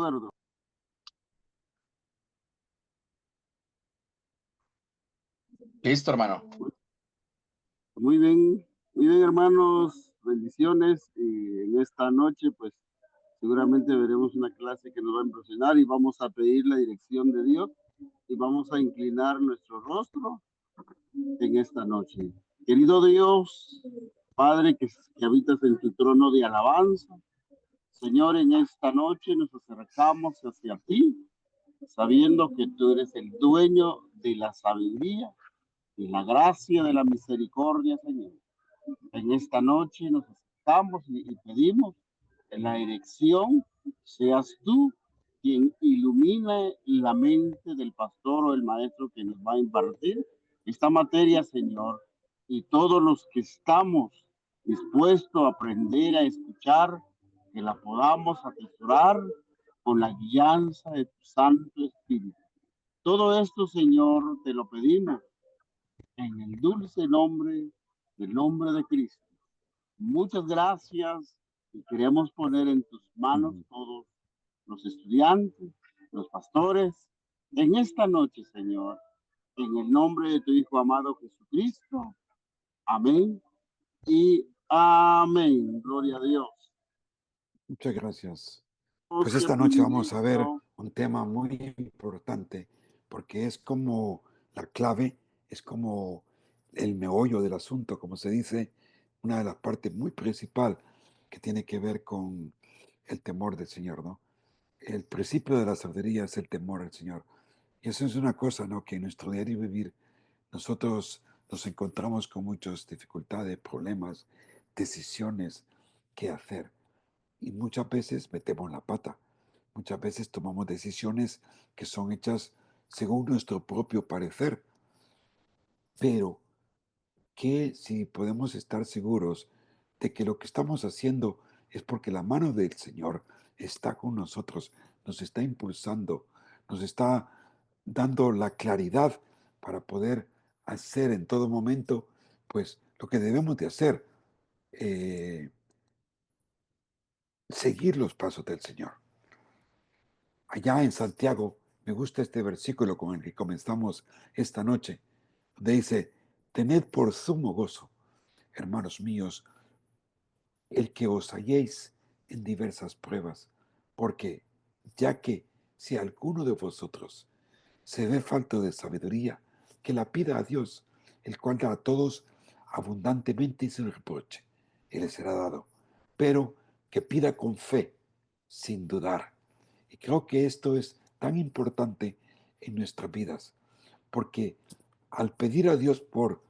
acuerdo. Listo, hermano. Muy bien, hermanos, bendiciones. Y en esta noche, pues, seguramente veremos una clase que nos va a impresionar y vamos a pedir la dirección de Dios y vamos a inclinar nuestro rostro en esta noche. Querido Dios, Padre que habitas en tu trono de alabanza, Señor, en esta noche nos acercamos hacia ti, sabiendo que tú eres el dueño de la sabiduría, de la gracia, de la misericordia, Señor. En esta noche nos acercamos y pedimos en la dirección, seas tú quien ilumine la mente del pastor o el maestro que nos va a impartir esta materia, Señor. Y todos los que estamos dispuestos a aprender a escuchar, que la podamos atesorar con la guianza de tu Santo Espíritu. Todo esto, Señor, te lo pedimos en el dulce nombre del nombre de Cristo. Muchas gracias y queremos poner en tus manos todos los estudiantes, los pastores, en esta noche, Señor, en el nombre de tu Hijo amado Jesucristo. Amén y amén. Gloria a Dios. Muchas gracias. Oh, Pues qué esta noche vamos a ver bonito. un tema muy importante porque es como la clave, es como el meollo del asunto, como se dice, una de las partes muy principal que tiene que ver con el temor del Señor, ¿no? El principio de la sabiduría es el temor al Señor. Y eso es una cosa, ¿no? Que en nuestro diario vivir nosotros nos encontramos con muchas dificultades, problemas, decisiones que hacer. Y muchas veces metemos la pata. Muchas veces tomamos decisiones que son hechas según nuestro propio parecer. Pero, ¿qué si podemos estar seguros de que lo que estamos haciendo es porque la mano del Señor está con nosotros, nos está impulsando, nos está dando la claridad para poder hacer en todo momento, pues, lo que debemos de hacer, eh, seguir los pasos del Señor? Allá en Santiago, me gusta este versículo con el que comenzamos esta noche, donde dice: tened por sumo gozo, hermanos míos, el que os halléis en diversas pruebas, porque ya que si alguno de vosotros se ve falto de sabiduría, que la pida a Dios, el cual da a todos abundantemente y sin reproche, y le será dado, pero que pida con fe, sin dudar. Y creo que esto es tan importante en nuestras vidas, porque al pedir a Dios por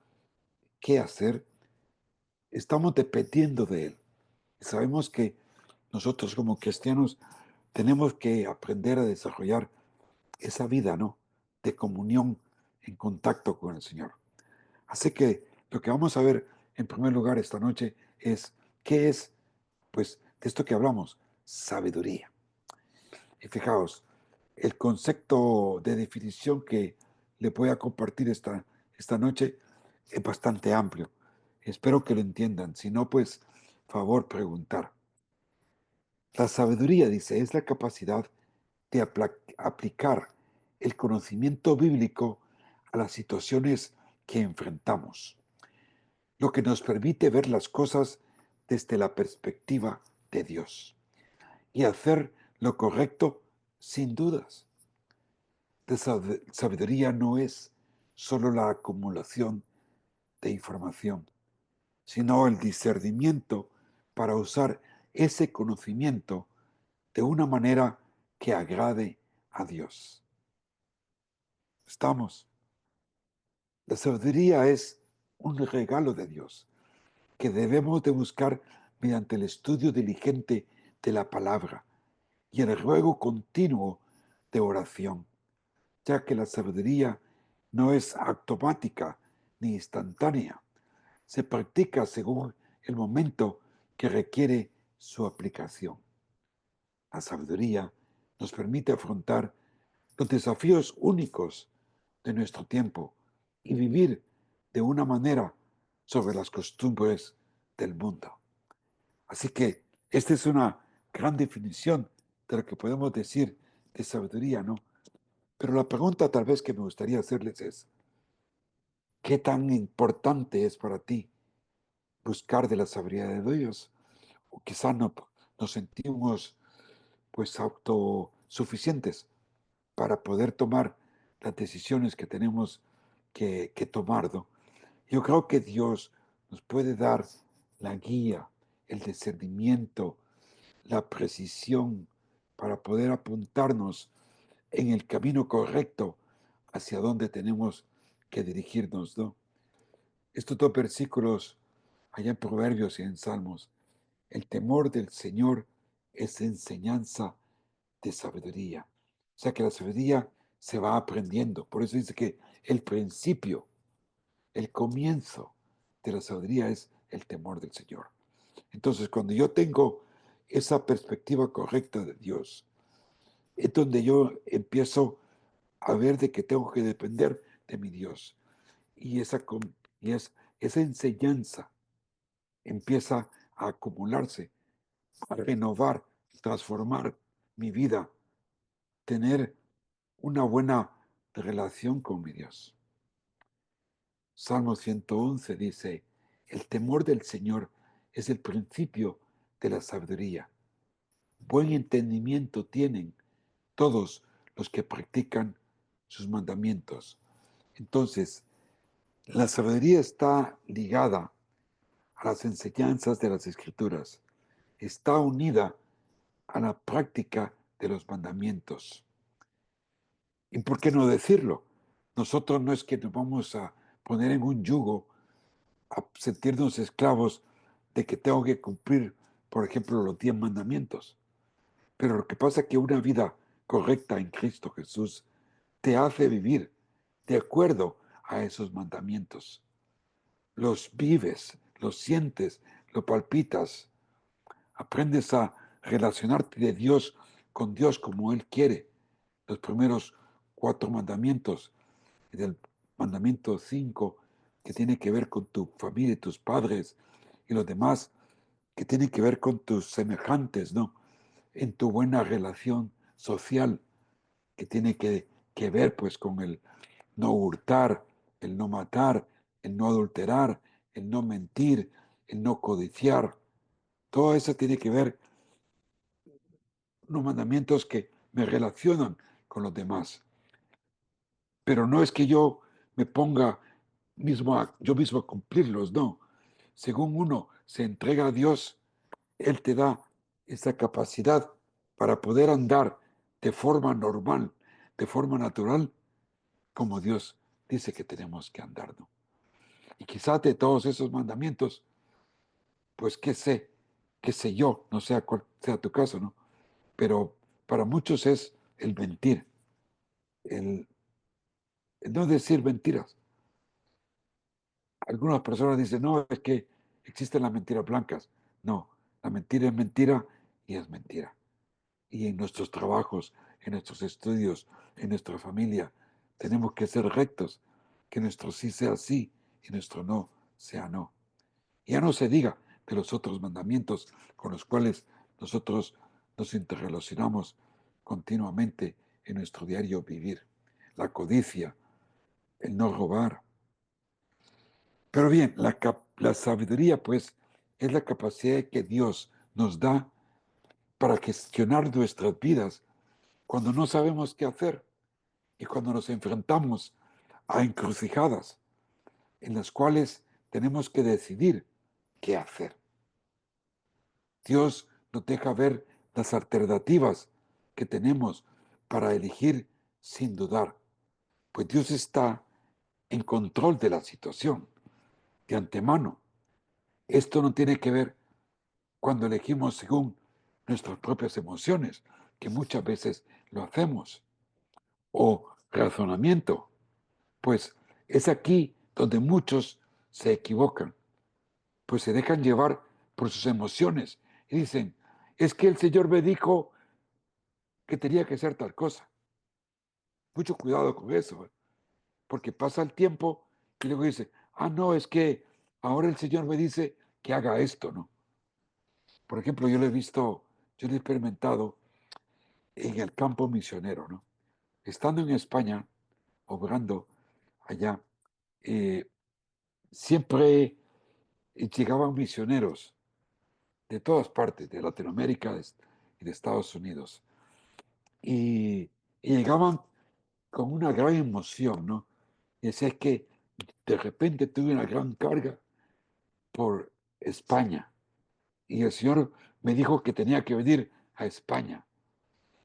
qué hacer, estamos dependiendo de Él. Y sabemos que nosotros como cristianos tenemos que aprender a desarrollar esa vida, ¿no? De comunión en contacto con el Señor. Así que lo que vamos a ver en primer lugar esta noche es qué es, pues, de esto que hablamos, sabiduría. Y fijaos, el concepto de definición que le voy a compartir esta noche es bastante amplio. Espero que lo entiendan. Si no, pues, favor preguntar. La sabiduría, dice, es la capacidad de aplicar el conocimiento bíblico a las situaciones que enfrentamos, lo que nos permite ver las cosas desde la perspectiva de Dios y hacer lo correcto sin dudas. La sabiduría no es solo la acumulación de información, sino el discernimiento para usar ese conocimiento de una manera que agrade a Dios. Estamos. La sabiduría es un regalo de Dios que debemos de buscar mediante el estudio diligente de la palabra y el ruego continuo de oración, ya que la sabiduría no es automática ni instantánea, se practica según el momento que requiere su aplicación. La sabiduría nos permite afrontar los desafíos únicos de nuestro tiempo y vivir de una manera sobre las costumbres del mundo. Así que esta es una gran definición de lo que podemos decir de sabiduría, ¿no? Pero la pregunta tal vez que me gustaría hacerles es, ¿qué tan importante es para ti buscar de la sabiduría de Dios? O quizá no nos sentimos pues autosuficientes para poder tomar las decisiones que tenemos que tomar, ¿no? Yo creo que Dios nos puede dar la guía, el discernimiento, la precisión para poder apuntarnos en el camino correcto hacia donde tenemos que dirigirnos, ¿no? Estos dos versículos, allá en Proverbios y en Salmos, el temor del Señor es enseñanza de sabiduría. O sea que la sabiduría se va aprendiendo. Por eso dice que el principio, el comienzo de la sabiduría es el temor del Señor. Entonces, cuando yo tengo esa perspectiva correcta de Dios, es donde yo empiezo a ver de que tengo que depender de mi Dios. Y esa enseñanza empieza a acumularse, a renovar, transformar mi vida, tener una buena relación con mi Dios. Salmo 111 dice, el temor del Señor es el principio de la sabiduría. Buen entendimiento tienen todos los que practican sus mandamientos. Entonces, la sabiduría está ligada a las enseñanzas de las Escrituras. Está unida a la práctica de los mandamientos. ¿Y por qué no decirlo? Nosotros no es que nos vamos a poner en un yugo, a sentirnos esclavos de que tengo que cumplir, por ejemplo, los 10 mandamientos. Pero lo que pasa es que una vida correcta en Cristo Jesús te hace vivir de acuerdo a esos mandamientos. Los vives, los sientes, lo palpitas. Aprendes a relacionarte de Dios con Dios como Él quiere. Los primeros 4 mandamientos, del mandamiento 5, que tiene que ver con tu familia y tus padres, y los demás que tienen que ver con tus semejantes, ¿no? En tu buena relación social, que tiene que ver pues con el no hurtar, el no matar, el no adulterar, el no mentir, el no codiciar. Todo eso tiene que ver unos mandamientos que me relacionan con los demás. Pero no es que yo me ponga yo mismo a cumplirlos, no. Según uno se entrega a Dios, Él te da esa capacidad para poder andar de forma normal, de forma natural, como Dios dice que tenemos que andar, ¿no? Y quizás de todos esos mandamientos, pues qué sé yo, no sé cuál sea tu caso, ¿no? Pero para muchos es el mentir, el no decir mentiras. Algunas personas dicen, no, es que existen las mentiras blancas. No, la mentira es mentira y es mentira. Y en nuestros trabajos, en nuestros estudios, en nuestra familia, tenemos que ser rectos, que nuestro sí sea sí y nuestro no sea no. Ya no se diga de los otros mandamientos con los cuales nosotros nos interrelacionamos continuamente en nuestro diario vivir. La codicia, el no robar. Pero bien, la sabiduría pues es la capacidad que Dios nos da para gestionar nuestras vidas cuando no sabemos qué hacer y cuando nos enfrentamos a encrucijadas en las cuales tenemos que decidir qué hacer. Dios nos deja ver las alternativas que tenemos para elegir sin dudar, pues Dios está en control de la situación de antemano. Esto no tiene que ver cuando elegimos según nuestras propias emociones, que muchas veces lo hacemos, o razonamiento, pues es aquí donde muchos se equivocan, pues se dejan llevar por sus emociones y dicen, es que el Señor me dijo que tenía que hacer tal cosa. Mucho cuidado con eso, porque pasa el tiempo y luego dice, ah, no, es que ahora el Señor me dice que haga esto, ¿no? Por ejemplo, yo lo he visto, yo lo he experimentado en el campo misionero, ¿no? Estando en España, obrando allá, siempre llegaban misioneros de todas partes, de Latinoamérica y de Estados Unidos, y llegaban con una gran emoción, ¿no? Y decía, es que de repente tuve una gran carga por España, y el Señor me dijo que tenía que venir a España.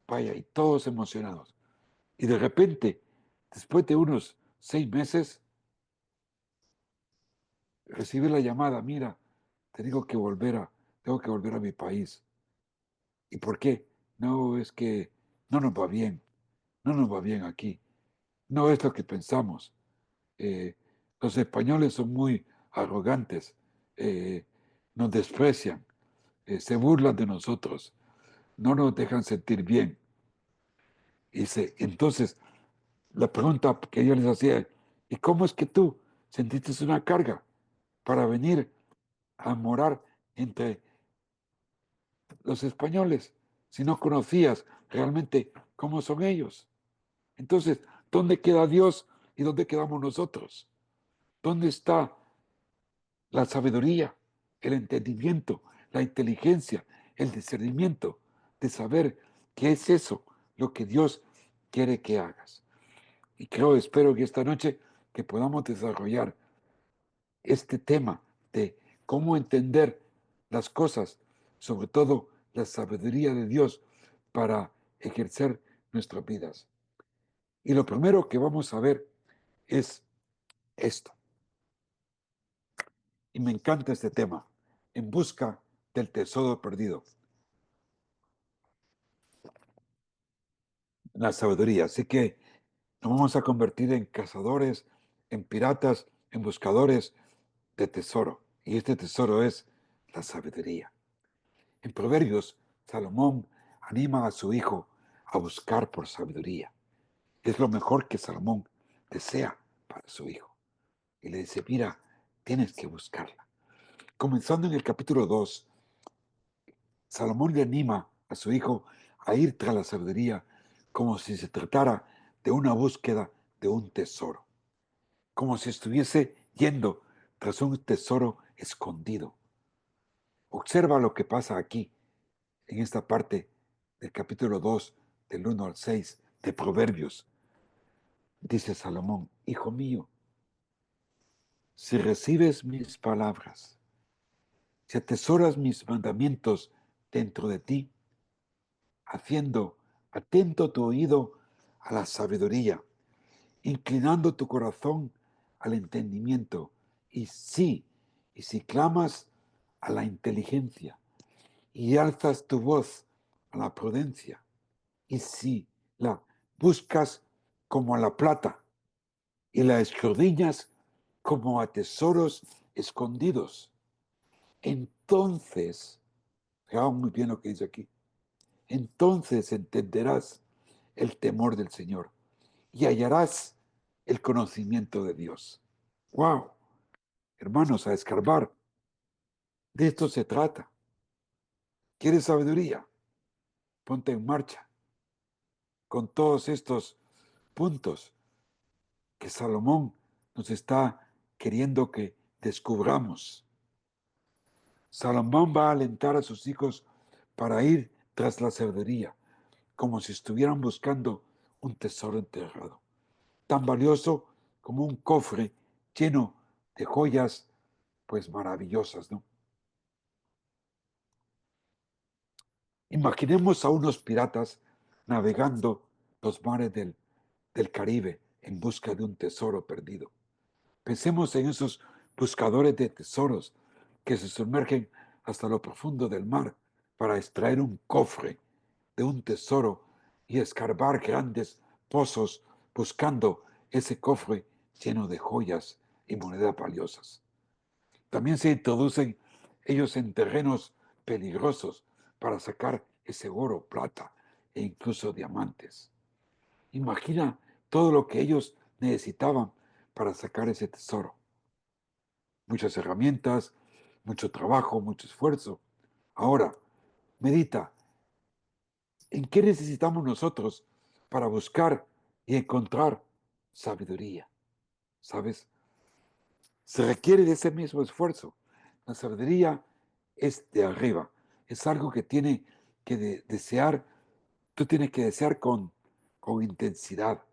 Vaya, y todos emocionados. Y de repente, después de unos 6 meses, recibí la llamada, mira, tengo que volver a mi país. ¿Y por qué? No, es que no nos va bien, no nos va bien aquí, no es lo que pensamos. Eh, los españoles son muy arrogantes, eh, nos desprecian, se burlan de nosotros, no nos dejan sentir bien. Entonces, la pregunta que yo les hacía es, ¿y cómo es que tú sentiste una carga para venir a morar entre los españoles si no conocías realmente cómo son ellos? Entonces, ¿dónde queda Dios y dónde quedamos nosotros? ¿Dónde está la sabiduría, el entendimiento, la inteligencia, el discernimiento de saber qué es eso, lo que Dios quiere que hagas? Y espero que esta noche que podamos desarrollar este tema de cómo entender las cosas, sobre todo la sabiduría de Dios para ejercer nuestras vidas. Y lo primero que vamos a ver es esto. Y me encanta este tema, en busca del tesoro perdido, la sabiduría. Así que nos vamos a convertir en cazadores, en piratas, en buscadores de tesoro. Y este tesoro es la sabiduría. En Proverbios, Salomón anima a su hijo a buscar por sabiduría. Es lo mejor que Salomón desea para su hijo. Y le dice, mira, tienes que buscarla. Comenzando en el capítulo 2, Salomón le anima a su hijo a ir tras la sabiduría como si se tratara de una búsqueda de un tesoro, como si estuviese yendo tras un tesoro escondido. Observa lo que pasa aquí, en esta parte del capítulo 2, del 1 al 6 de Proverbios. Dice Salomón, hijo mío, si recibes mis palabras, si atesoras mis mandamientos dentro de ti, haciendo atento tu oído a la sabiduría, inclinando tu corazón al entendimiento, y si clamas a la inteligencia, y alzas tu voz a la prudencia, y si la buscas como a la plata, y la escudriñas como a tesoros escondidos, entonces, fijaos muy bien lo que dice aquí, entonces entenderás el temor del Señor y hallarás el conocimiento de Dios. ¡Wow! Hermanos, a escarbar. De esto se trata. ¿Quieres sabiduría? Ponte en marcha con todos estos puntos que Salomón nos está queriendo que descubramos. Salomón va a alentar a sus hijos para ir tras la sabiduría, como si estuvieran buscando un tesoro enterrado, tan valioso como un cofre lleno de joyas, pues maravillosas, ¿no? Imaginemos a unos piratas navegando los mares del Caribe en busca de un tesoro perdido. Pensemos en esos buscadores de tesoros que se sumergen hasta lo profundo del mar para extraer un cofre de un tesoro y escarbar grandes pozos buscando ese cofre lleno de joyas y monedas valiosas. También se introducen ellos en terrenos peligrosos para sacar ese oro, plata e incluso diamantes. Imagina todo lo que ellos necesitaban para sacar ese tesoro. Muchas herramientas, mucho trabajo, mucho esfuerzo. Ahora, medita, ¿En qué necesitamos nosotros para buscar y encontrar sabiduría? ¿Sabes? Se requiere de ese mismo esfuerzo. La sabiduría es de arriba. Es algo que tiene que desear, tú tienes que desear con intensidad,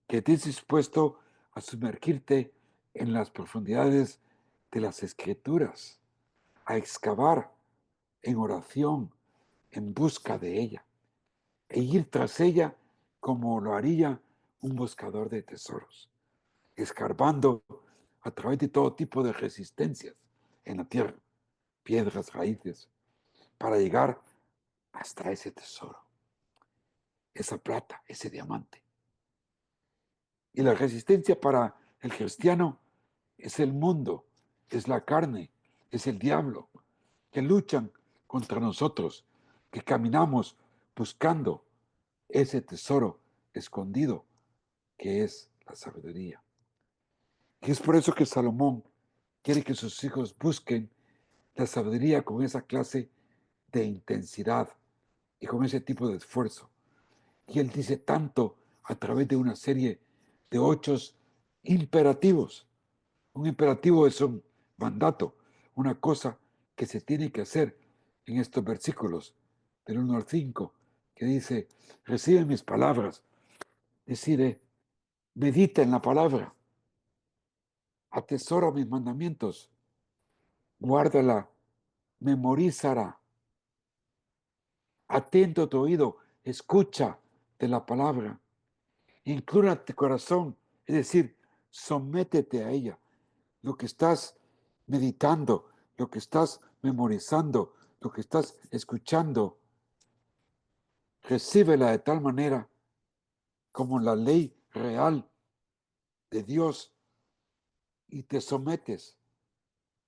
que estés dispuesto a sumergirte en las profundidades de las escrituras, a excavar en oración, en busca de ella, e ir tras ella como lo haría un buscador de tesoros, escarbando a través de todo tipo de resistencias en la tierra, piedras, raíces, para llegar hasta ese tesoro, esa plata, ese diamante. Y la resistencia para el cristiano es el mundo, es la carne, es el diablo, que luchan contra nosotros, que caminamos buscando ese tesoro escondido que es la sabiduría. Y es por eso que Salomón quiere que sus hijos busquen la sabiduría con esa clase de intensidad y con ese tipo de esfuerzo. Y él dice tanto a través de una serie de 8 imperativos. Un imperativo es un mandato, una cosa que se tiene que hacer en estos versículos del 1 al 5, que dice, recibe mis palabras, decide, medita en la palabra, atesora mis mandamientos, guárdala, memorízala, atento tu oído, escucha de la palabra, inclina tu corazón, es decir, sométete a ella. Lo que estás meditando, lo que estás memorizando, lo que estás escuchando, recíbela de tal manera como la ley real de Dios y te sometes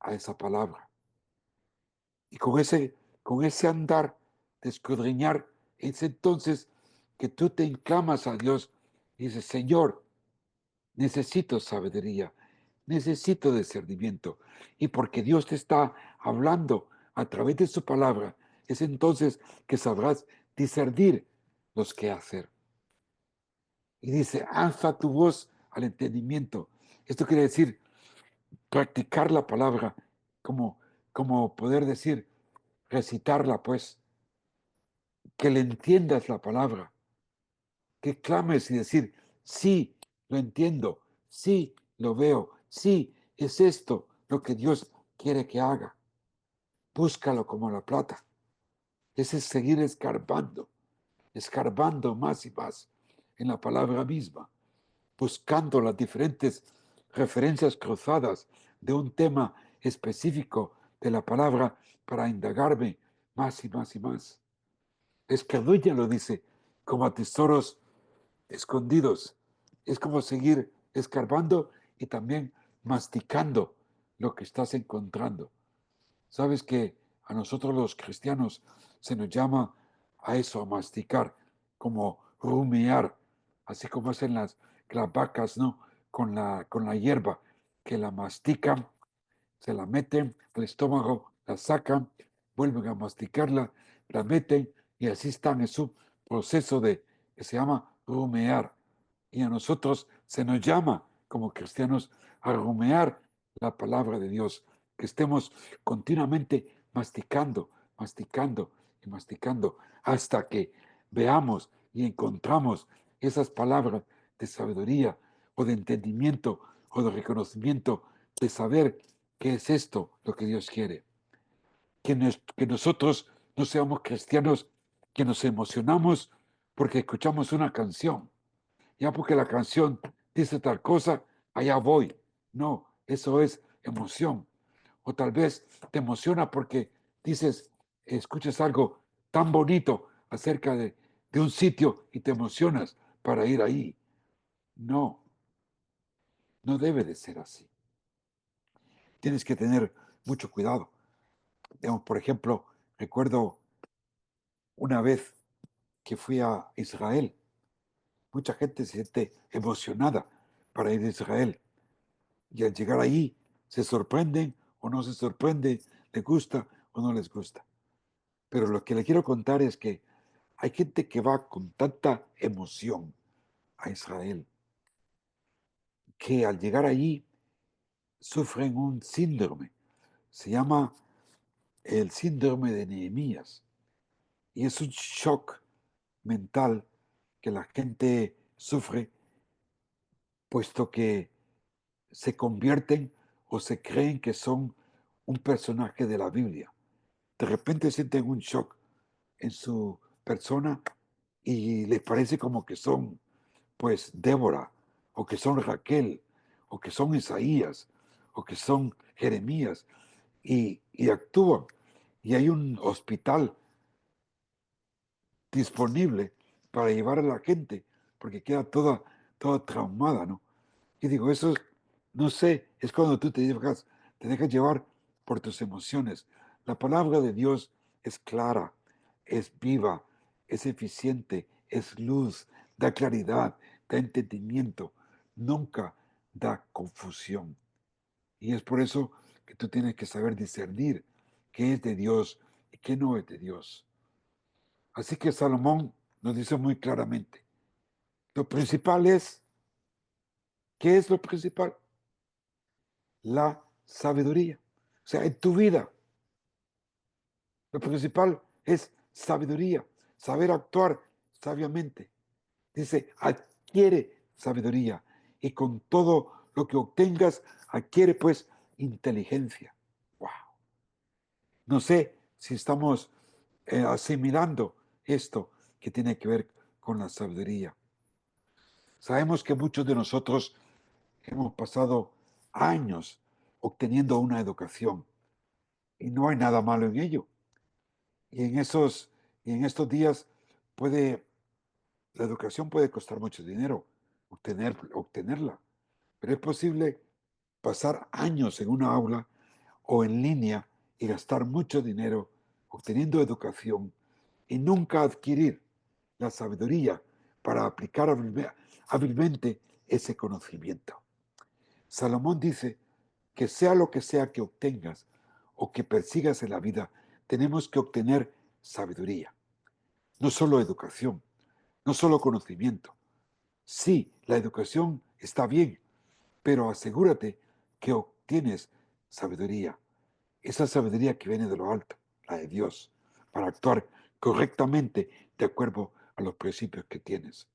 a esa palabra. Y con ese andar de escudriñar, es entonces que tú te inclamas a Dios y dices, Señor, necesito sabiduría, necesito discernimiento. Y porque Dios te está hablando a través de su palabra, es entonces que sabrás discernir los que hacer. Y dice, alza tu voz al entendimiento. Esto quiere decir practicar la palabra, como poder decir, recitarla, pues, que le entiendas la palabra, que clames y decir, sí, lo entiendo, sí, lo veo, sí, es esto lo que Dios quiere que haga. Búscalo como la plata. Ese es seguir escarbando más y más en la palabra misma, buscando las diferentes referencias cruzadas de un tema específico de la palabra para indagarme más y más y más. Escudriña lo dice, como a tesoros escondidos. Es como seguir escarbando y también masticando lo que estás encontrando. Sabes que a nosotros los cristianos se nos llama a eso, a masticar, como rumiar, así como hacen las vacas, ¿no? Con la hierba, que la mastican, se la meten al estómago, la sacan, vuelven a masticarla, la meten y así están en su proceso que se llama rumear. Y a nosotros se nos llama como cristianos a rumear la palabra de Dios, que estemos continuamente masticando, masticando y masticando hasta que veamos y encontramos esas palabras de sabiduría o de entendimiento o de reconocimiento, de saber qué es esto lo que Dios quiere. Que nosotros no seamos cristianos que nos emocionamos porque escuchamos una canción. Ya porque la canción dice tal cosa, allá voy. No, eso es emoción. O tal vez te emociona porque dices, escuchas algo tan bonito acerca de un sitio y te emocionas para ir ahí. No, no debe de ser así. Tienes que tener mucho cuidado. Por ejemplo, recuerdo una vez que fui a Israel. Mucha gente se siente emocionada para ir a Israel. Y al llegar ahí, se sorprenden o no se sorprenden, les gusta o no les gusta. Pero lo que le quiero contar es que Hay gente que va con tanta emoción a Israel que al llegar allí sufren un síndrome. Se llama el síndrome de Nehemías. Y es un shock mental que la gente sufre, puesto que se convierten o se creen que son un personaje de la Biblia. De repente sienten un shock en su persona y les parece como que son, pues, Débora, o que son Raquel, o que son Isaías, o que son Jeremías, y actúan. Y hay un hospital disponible para llevar a la gente, porque queda toda traumada, ¿no? Y digo, eso es, no sé, es cuando tú te dejas llevar por tus emociones. La palabra de Dios es clara, es viva, es eficiente, es luz, da claridad, da entendimiento, nunca da confusión. Y es por eso que tú tienes que saber discernir qué es de Dios y qué no es de Dios. Así que Salomón nos dice muy claramente, lo principal es, ¿qué es lo principal? La sabiduría. O sea, en tu vida, lo principal es sabiduría, saber actuar sabiamente. Dice, adquiere sabiduría y con todo lo que obtengas, adquiere pues inteligencia. Wow. No sé si estamos asimilando esto que tiene que ver con la sabiduría. Sabemos que muchos de nosotros hemos pasado años obteniendo una educación y no hay nada malo en ello. Y en estos días puede, la educación puede costar mucho dinero, obtenerla, pero es posible pasar años en una aula o en línea y gastar mucho dinero obteniendo educación y nunca adquirir la sabiduría para aplicar hábilmente ese conocimiento. Salomón dice que sea lo que sea que obtengas o que persigas en la vida, tenemos que obtener sabiduría, no solo educación, no solo conocimiento. Sí, la educación está bien, pero asegúrate que obtienes sabiduría, esa sabiduría que viene de lo alto, la de Dios, para actuar correctamente de acuerdo a los principios que tienes.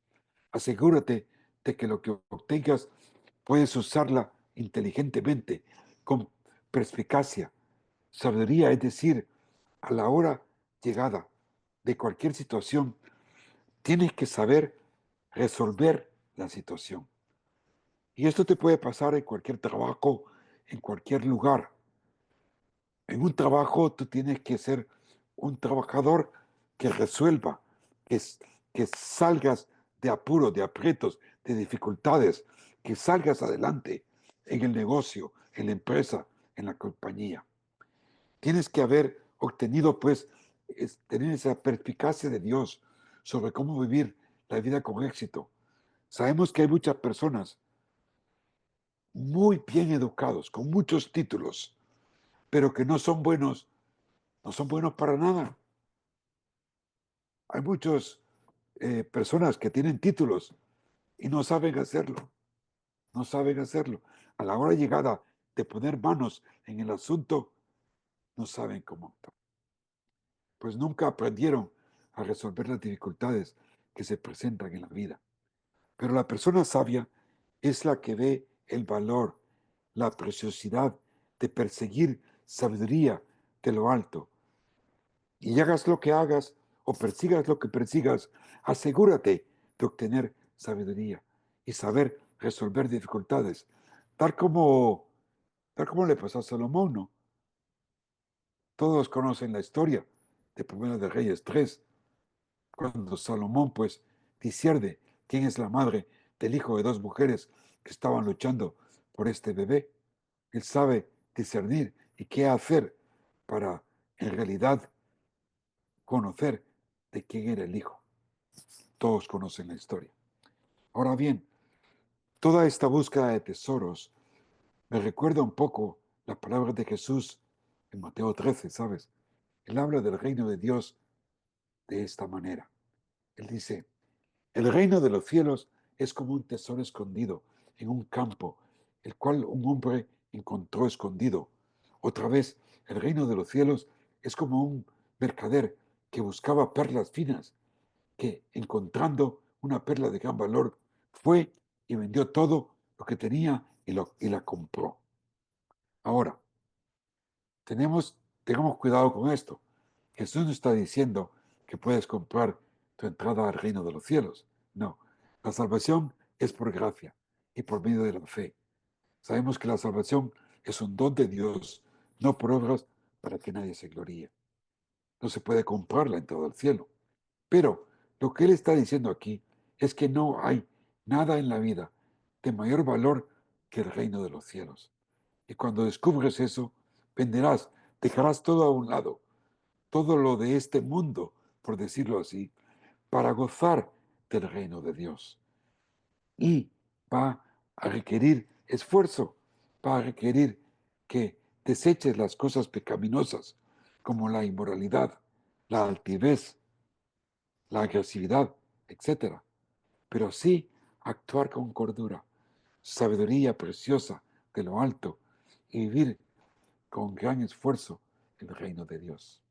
Asegúrate de que lo que obtengas puedes usarla inteligentemente, con perspicacia, sabiduría, es decir, a la hora llegada de cualquier situación, tienes que saber resolver la situación. Y esto te puede pasar en cualquier trabajo, en cualquier lugar. En un trabajo tú tienes que ser un trabajador que resuelva, que, que salgas de apuros, de aprietos, de dificultades, que salgas adelante en el negocio, en la empresa, en la compañía. Tienes que haber obtenido, pues, tener esa perspicacia de Dios sobre cómo vivir la vida con éxito. Sabemos que hay muchas personas muy bien educados, con muchos títulos, pero que no son buenos para nada. Hay muchas personas que tienen títulos y no saben hacerlo, no saben hacerlo. A la hora llegada de poner manos en el asunto, no saben cómo. Pues nunca aprendieron a resolver las dificultades que se presentan en la vida. Pero la persona sabia es la que ve el valor, la preciosidad de perseguir sabiduría de lo alto. Y hagas lo que hagas o persigas lo que persigas, asegúrate de obtener sabiduría y saber resolver dificultades, tal como, tal como le pasó a Salomón, ¿no? Todos conocen la historia de Primera de Reyes 3, cuando Salomón pues discierne quién es la madre del hijo de dos mujeres que estaban luchando por este bebé. Él sabe discernir y qué hacer para en realidad conocer de quién era el hijo. Todos conocen la historia. Ahora bien, toda esta búsqueda de tesoros me recuerda un poco las palabras de Jesús en Mateo 13, ¿sabes? Él habla del reino de Dios de esta manera. Él dice, el reino de los cielos es como un tesoro escondido en un campo, el cual un hombre encontró escondido. Otra vez, el reino de los cielos es como un mercader que buscaba perlas finas, que encontrando una perla de gran valor, fue y vendió todo lo que tenía y la compró. Ahora, tengamos cuidado con esto. Jesús no está diciendo que puedes comprar tu entrada al reino de los cielos. No, la salvación es por gracia y por medio de la fe. Sabemos que la salvación es un don de Dios, no por obras para que nadie se gloríe. No se puede comprar la entrada al cielo. Pero lo que él está diciendo aquí es que no hay nada en la vida de mayor valor que el reino de los cielos. Y cuando descubres eso, venderás, dejarás todo a un lado, todo lo de este mundo, por decirlo así, para gozar del reino de Dios. Y va a requerir esfuerzo, va a requerir que deseches las cosas pecaminosas, como la inmoralidad, la altivez, la agresividad, etc. Pero sí actuar con cordura, sabiduría preciosa de lo alto y vivir con gran esfuerzo el reino de Dios.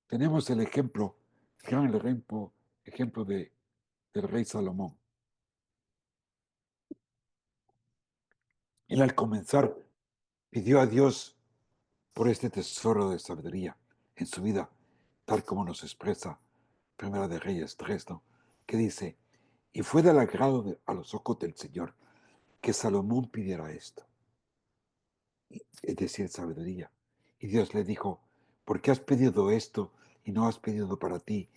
Tenemos el gran ejemplo del rey Salomón. Él al comenzar pidió a Dios por este tesoro de sabiduría en su vida, tal como nos expresa Primera de Reyes 3, ¿no? Que dice, y fue del agrado a los ojos del Señor que Salomón pidiera esto, es decir, sabiduría. Y Dios le dijo, ¿por qué has pedido esto y no has pedido para ti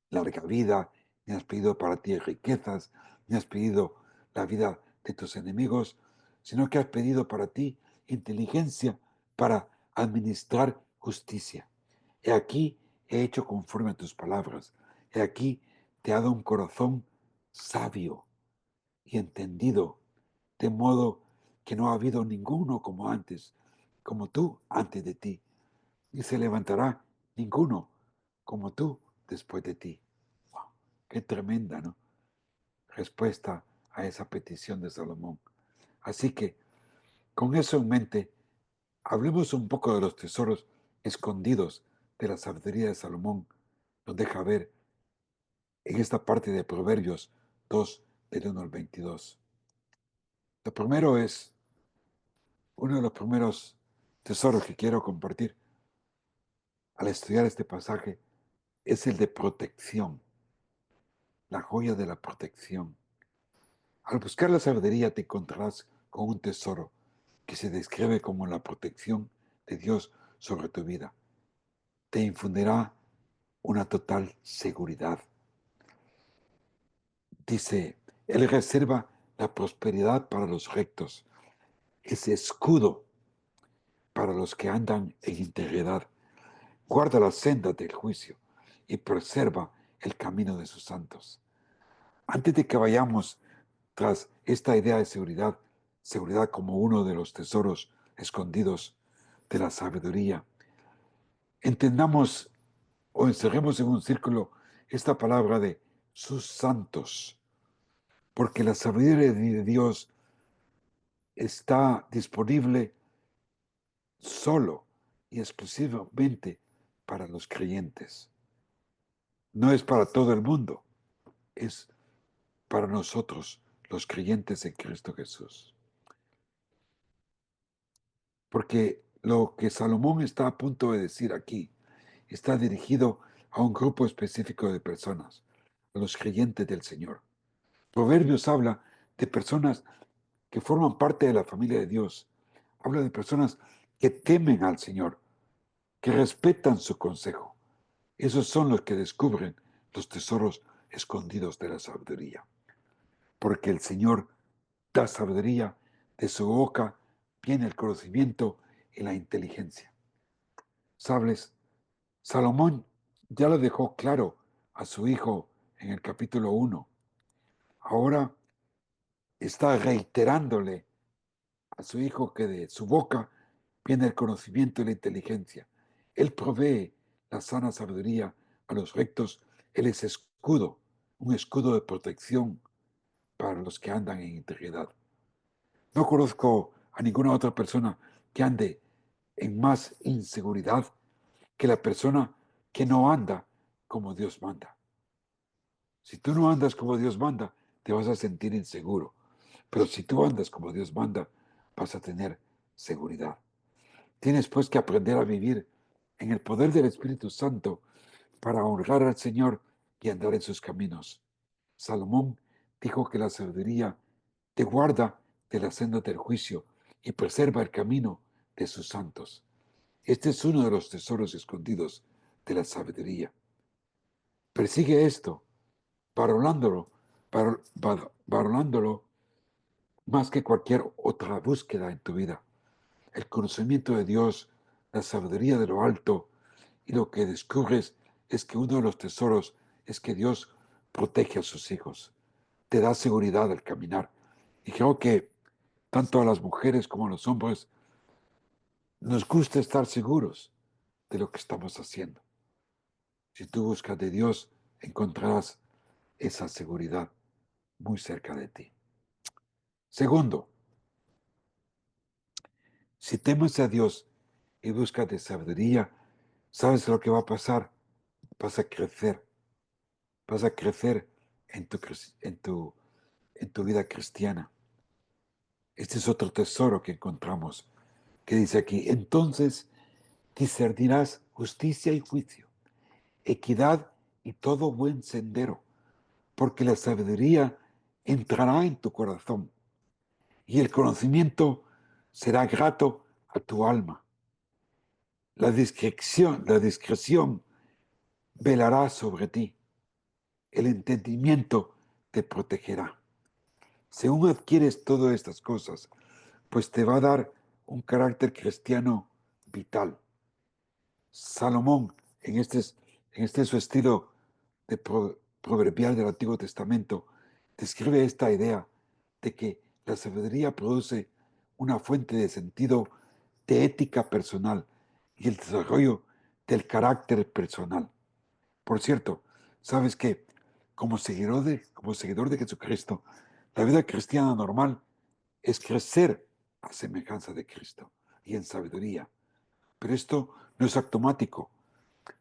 larga vida, ni has pedido para ti riquezas, ni has pedido la vida de tus enemigos, sino que has pedido para ti inteligencia para administrar justicia? He aquí, he hecho conforme a tus palabras. He aquí, te he dado un corazón sabio y entendido, de modo que no ha habido ninguno como tú antes de ti, y se levantará ninguno como tú después de ti. Wow, qué tremenda, ¿no? Respuesta a esa petición de Salomón. Así que, con eso en mente, hablemos un poco de los tesoros escondidos de la sabiduría de Salomón. Nos deja ver en esta parte de Proverbios 2, del 1 al 22. Lo primero es, uno de los primeros tesoros que quiero compartir al estudiar este pasaje es el de protección, la joya de la protección. Al buscar la sabiduría te encontrarás con un tesoro que se describe como la protección de Dios sobre tu vida. Te infundirá una total seguridad. Dice, Él reserva la prosperidad para los rectos, es escudo para los que andan en integridad. Guarda las sendas del juicio y preserva el camino de sus santos. Antes de que vayamos tras esta idea de seguridad, seguridad como uno de los tesoros escondidos de la sabiduría, entendamos o encerremos en un círculo esta palabra de sus santos, porque la sabiduría de Dios está disponible solo y exclusivamente para los creyentes. No es para todo el mundo, es para nosotros, los creyentes en Cristo Jesús. Porque lo que Salomón está a punto de decir aquí está dirigido a un grupo específico de personas, a los creyentes del Señor. Proverbios habla de personas que forman parte de la familia de Dios. Habla de personas que temen al Señor, que respetan su consejo. Esos son los que descubren los tesoros escondidos de la sabiduría. Porque el Señor da sabiduría, de su boca viene el conocimiento y la inteligencia. ¿Sabes? Salomón ya lo dejó claro a su hijo en el capítulo 1. Ahora está reiterándole a su hijo que de su boca viene el conocimiento y la inteligencia. Él provee la sana sabiduría a los rectos, Él es escudo, un escudo de protección para los que andan en integridad. No conozco a ninguna otra persona que ande en más inseguridad que la persona que no anda como Dios manda. Si tú no andas como Dios manda, te vas a sentir inseguro. Pero si tú andas como Dios manda, vas a tener seguridad. Tienes pues que aprender a vivir en el poder del Espíritu Santo para honrar al Señor y andar en sus caminos. Salomón dijo que la sabiduría te guarda de la senda del juicio y preserva el camino de sus santos. Este es uno de los tesoros escondidos de la sabiduría. Persigue esto, valorándolo, valorándolo más que cualquier otra búsqueda en tu vida. El conocimiento de Dios, la sabiduría de lo alto, y lo que descubres es que uno de los tesoros es que Dios protege a sus hijos, te da seguridad al caminar. Y creo que tanto a las mujeres como a los hombres nos gusta estar seguros de lo que estamos haciendo. Si tú buscas de Dios, encontrarás esa seguridad muy cerca de ti. Segundo, si temes a Dios y buscas de sabiduría, ¿sabes lo que va a pasar? Vas a crecer, vas a crecer en tu vida cristiana. Este es otro tesoro que encontramos, que dice aquí, entonces discernirás justicia y juicio, equidad y todo buen sendero, porque la sabiduría entrará en tu corazón y el conocimiento será grato a tu alma. La discreción velará sobre ti, el entendimiento te protegerá. Según adquieres todas estas cosas, pues te va a dar un carácter cristiano vital. Salomón, en este su estilo de proverbial del Antiguo Testamento, describe esta idea de que la sabiduría produce una fuente de sentido de ética personal y el desarrollo del carácter personal. Por cierto, sabes que como seguidor de Jesucristo, la vida cristiana normal es crecer a semejanza de Cristo y en sabiduría. Pero esto no es automático.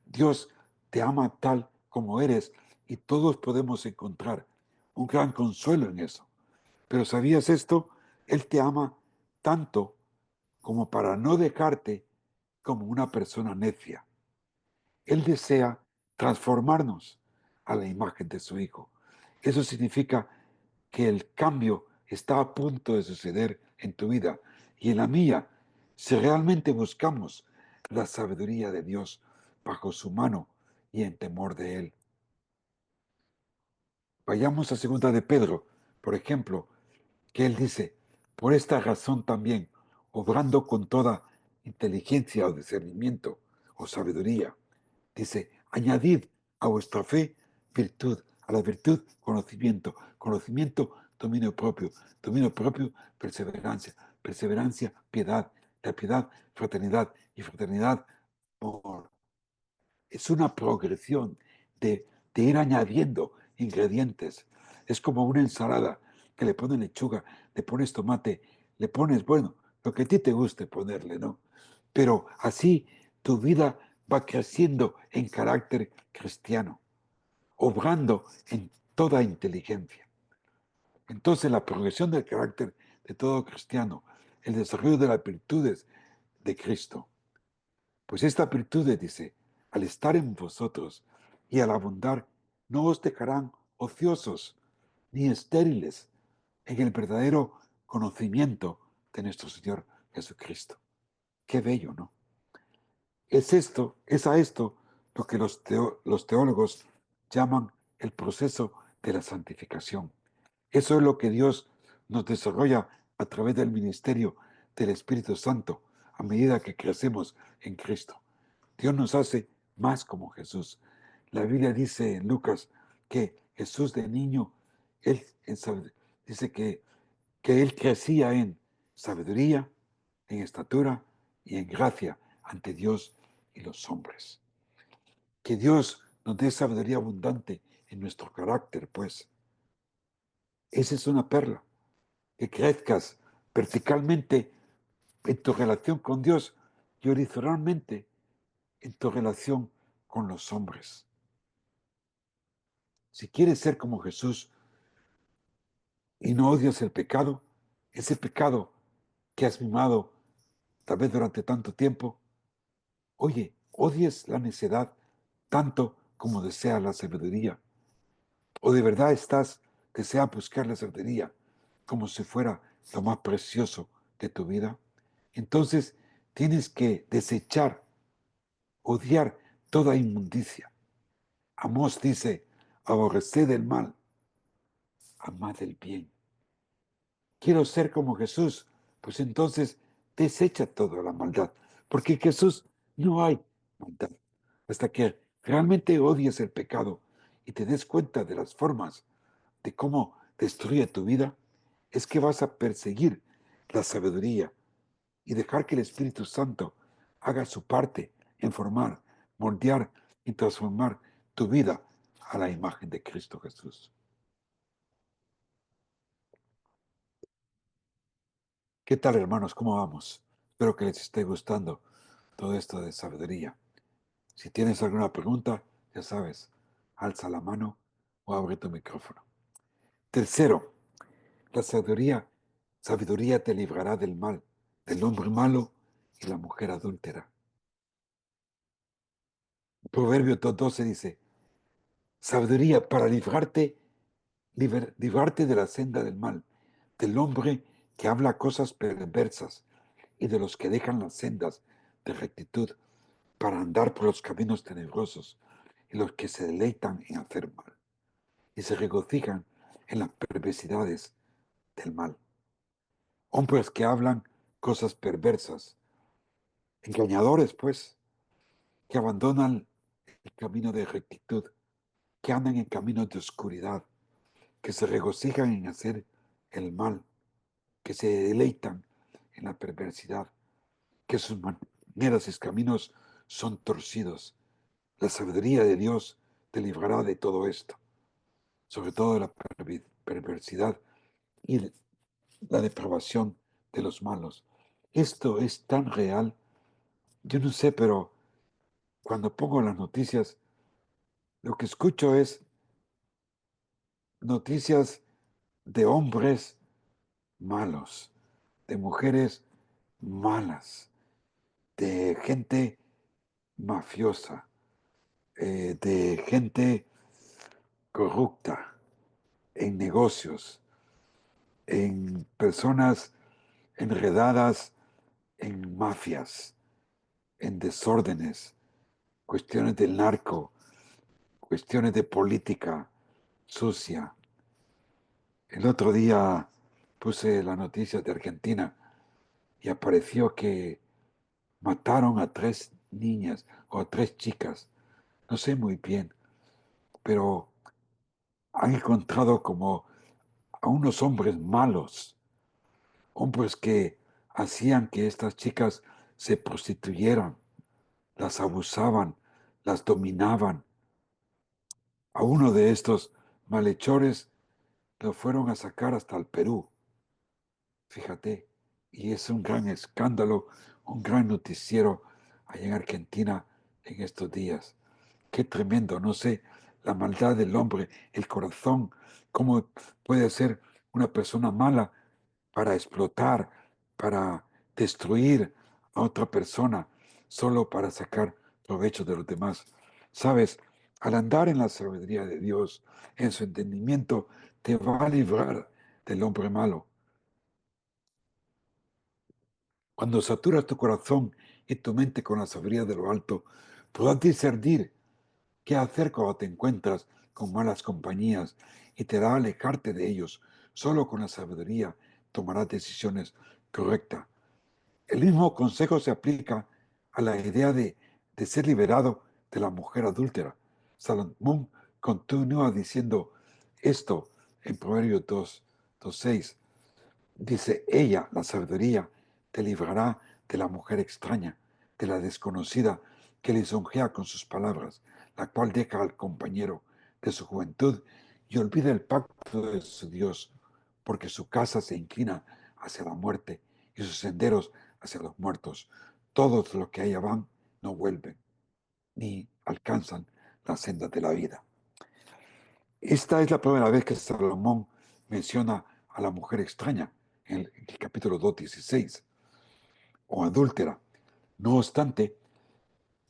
Dios te ama tal como eres y todos podemos encontrar un gran consuelo en eso. Pero ¿sabías esto? Él te ama tanto como para no dejarte como una persona necia. Él desea transformarnos a la imagen de su Hijo. Eso significa que el cambio está a punto de suceder en tu vida y en la mía, si realmente buscamos la sabiduría de Dios bajo su mano y en temor de Él. Vayamos a segunda de Pedro, por ejemplo, que él dice, por esta razón también, obrando con toda inteligencia o discernimiento o sabiduría, dice, añadid a vuestra fe virtud, a la virtud conocimiento, conocimiento dominio propio perseverancia, perseverancia piedad, la piedad fraternidad y fraternidad amor. Es una progresión de ir añadiendo ingredientes. Es como una ensalada que le pones lechuga, le pones tomate, le pones, bueno, lo que a ti te guste ponerle, ¿no? Pero así tu vida va creciendo en carácter cristiano, obrando en toda inteligencia. Entonces la progresión del carácter de todo cristiano, el desarrollo de las virtudes de Cristo, pues esta virtud, dice, al estar en vosotros y al abundar, no os dejarán ociosos ni estériles en el verdadero conocimiento de nuestro Señor Jesucristo. Qué bello, ¿no? Es a esto lo que los teólogos llaman el proceso de la santificación. Eso es lo que Dios nos desarrolla a través del ministerio del Espíritu Santo a medida que crecemos en Cristo. Dios nos hace más como Jesús. La Biblia dice en Lucas que Jesús de niño, dice que él crecía en sabiduría, en estatura y en gracia ante Dios y los hombres. Que Dios nos dé sabiduría abundante en nuestro carácter, pues. Esa es una perla, que crezcas verticalmente en tu relación con Dios y horizontalmente en tu relación con los hombres. Si quieres ser como Jesús y no odias el pecado, ese pecado que has mimado tal vez durante tanto tiempo, oye, odies la necedad tanto como deseas la sabiduría. O de verdad deseas buscar la sabiduría como si fuera lo más precioso de tu vida. Entonces tienes que desechar, odiar toda inmundicia. Amós dice, aborreced el mal, amad el bien. Quiero ser como Jesús, pues entonces desecha toda la maldad, porque en Jesús no hay maldad. Hasta que realmente odies el pecado y te des cuenta de las formas de cómo destruye tu vida, es que vas a perseguir la sabiduría y dejar que el Espíritu Santo haga su parte en formar, moldear y transformar tu vida a la imagen de Cristo Jesús. ¿Qué tal, hermanos? ¿Cómo vamos? Espero que les esté gustando todo esto de sabiduría. Si tienes alguna pregunta, ya sabes, alza la mano o abre tu micrófono. Tercero, la sabiduría te librará del mal, del hombre malo y la mujer adúltera. Proverbio 2:12 dice, sabiduría para librarte de la senda del mal, del hombre que habla cosas perversas y de los que dejan las sendas de rectitud para andar por los caminos tenebrosos y los que se deleitan en hacer mal y se regocijan en las perversidades del mal. Hombres que hablan cosas perversas, engañadores pues, que abandonan el camino de rectitud, que andan en caminos de oscuridad, que se regocijan en hacer el mal, que se deleitan en la perversidad, que sus maneras y caminos son torcidos. La sabiduría de Dios te librará de todo esto, sobre todo de la perversidad y la depravación de los malos. Esto es tan real. Yo no sé, pero cuando pongo las noticias, lo que escucho es noticias de hombres malos, de mujeres malas, de gente mafiosa, de gente corrupta en negocios, en personas enredadas en mafias, en desórdenes, cuestiones del narco, cuestiones de política sucia. El otro día puse las noticias de Argentina y apareció que mataron a 3 niñas o a 3 chicas, no sé muy bien, pero han encontrado como a unos hombres malos, hombres que hacían que estas chicas se prostituyeran, las abusaban, las dominaban. A uno de estos malhechores lo fueron a sacar hasta el Perú, fíjate, y es un gran escándalo, un gran noticiero allá en Argentina en estos días. Qué tremendo, no sé, la maldad del hombre, el corazón, cómo puede ser una persona mala para explotar, para destruir a otra persona, solo para sacar provecho de los demás. Sabes, al andar en la sabiduría de Dios, en su entendimiento, te va a librar del hombre malo. Cuando saturas tu corazón y tu mente con la sabiduría de lo alto, podrás discernir qué hacer cuando te encuentras con malas compañías y te da alejarte de ellos. Solo con la sabiduría tomarás decisiones correctas. El mismo consejo se aplica a la idea de ser liberado de la mujer adúltera. Salomón continúa diciendo esto en Proverbios 2:6. Dice, ella, la sabiduría, te librará de la mujer extraña, de la desconocida que lisonjea con sus palabras. la cual deja al compañero de su juventud y olvida el pacto de su Dios, porque su casa se inclina hacia la muerte y sus senderos hacia los muertos. Todos los que allá van no vuelven, ni alcanzan la senda de la vida. Esta es la primera vez que Salomón menciona a la mujer extraña en el capítulo 2:16, o adúltera. No obstante,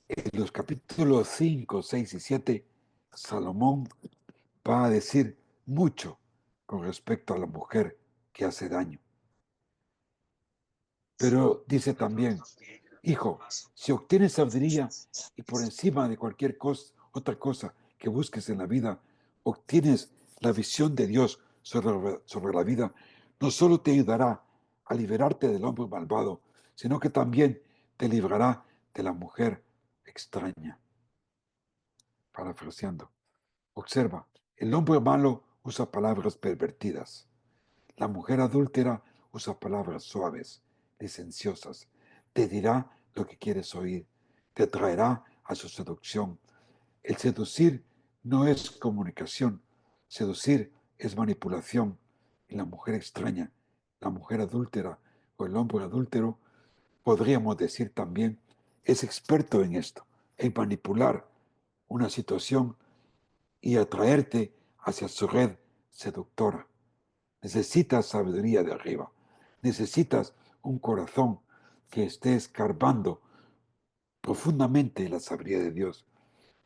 en los capítulos 5, 6 y 7, Salomón va a decir mucho con respecto a la mujer que hace daño. Pero dice también, hijo, si obtienes sabiduría y por encima de cualquier otra cosa que busques en la vida, obtienes la visión de Dios sobre la vida, no solo te ayudará a liberarte del hombre malvado, sino que también te librará de la mujer extraña. Parafraseando, observa, el hombre malo usa palabras pervertidas. La mujer adúltera usa palabras suaves, licenciosas. Te dirá lo que quieres oír. Te atraerá a su seducción. El seducir no es comunicación. Seducir es manipulación. Y la mujer extraña, la mujer adúltera o el hombre adúltero, podríamos decir también, es experto en esto, en manipular una situación y atraerte hacia su red seductora. Necesitas sabiduría de arriba. Necesitas un corazón que esté escarbando profundamente la sabiduría de Dios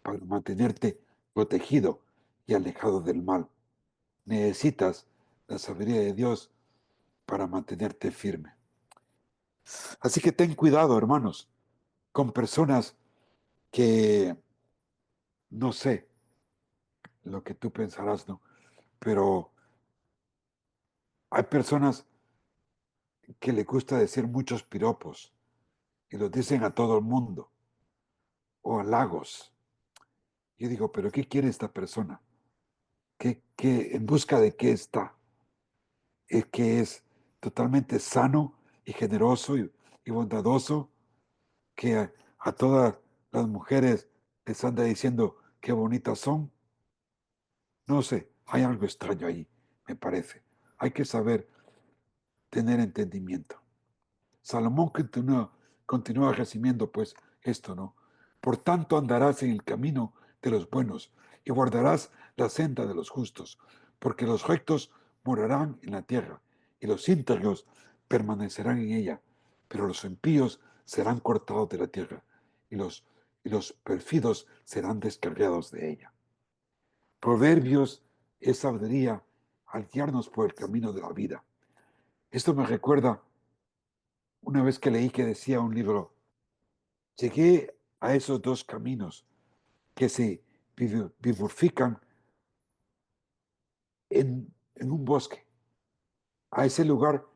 para mantenerte protegido y alejado del mal. Necesitas la sabiduría de Dios para mantenerte firme. Así que ten cuidado, hermanos, con personas que no sé lo que tú pensarás, ¿no? Pero hay personas que le gusta decir muchos piropos y los dicen a todo el mundo o halagos. Yo digo, pero ¿qué quiere esta persona? ¿En busca de qué está? ¿Es que es totalmente sano y generoso y bondadoso? Que a todas las mujeres les anda diciendo qué bonitas son. No sé, hay algo extraño ahí, me parece. Hay que saber tener entendimiento. Salomón continúa recibiendo pues esto, ¿no? Por tanto andarás en el camino de los buenos y guardarás la senda de los justos, porque los rectos morarán en la tierra y los íntegros permanecerán en ella, pero los impíos serán cortados de la tierra y los perfidos serán descarriados de ella. Proverbios es sabiduría al guiarnos por el camino de la vida. Esto me recuerda una vez que leí que decía un libro, llegué a esos dos caminos que se bifurcan en un bosque, a ese lugar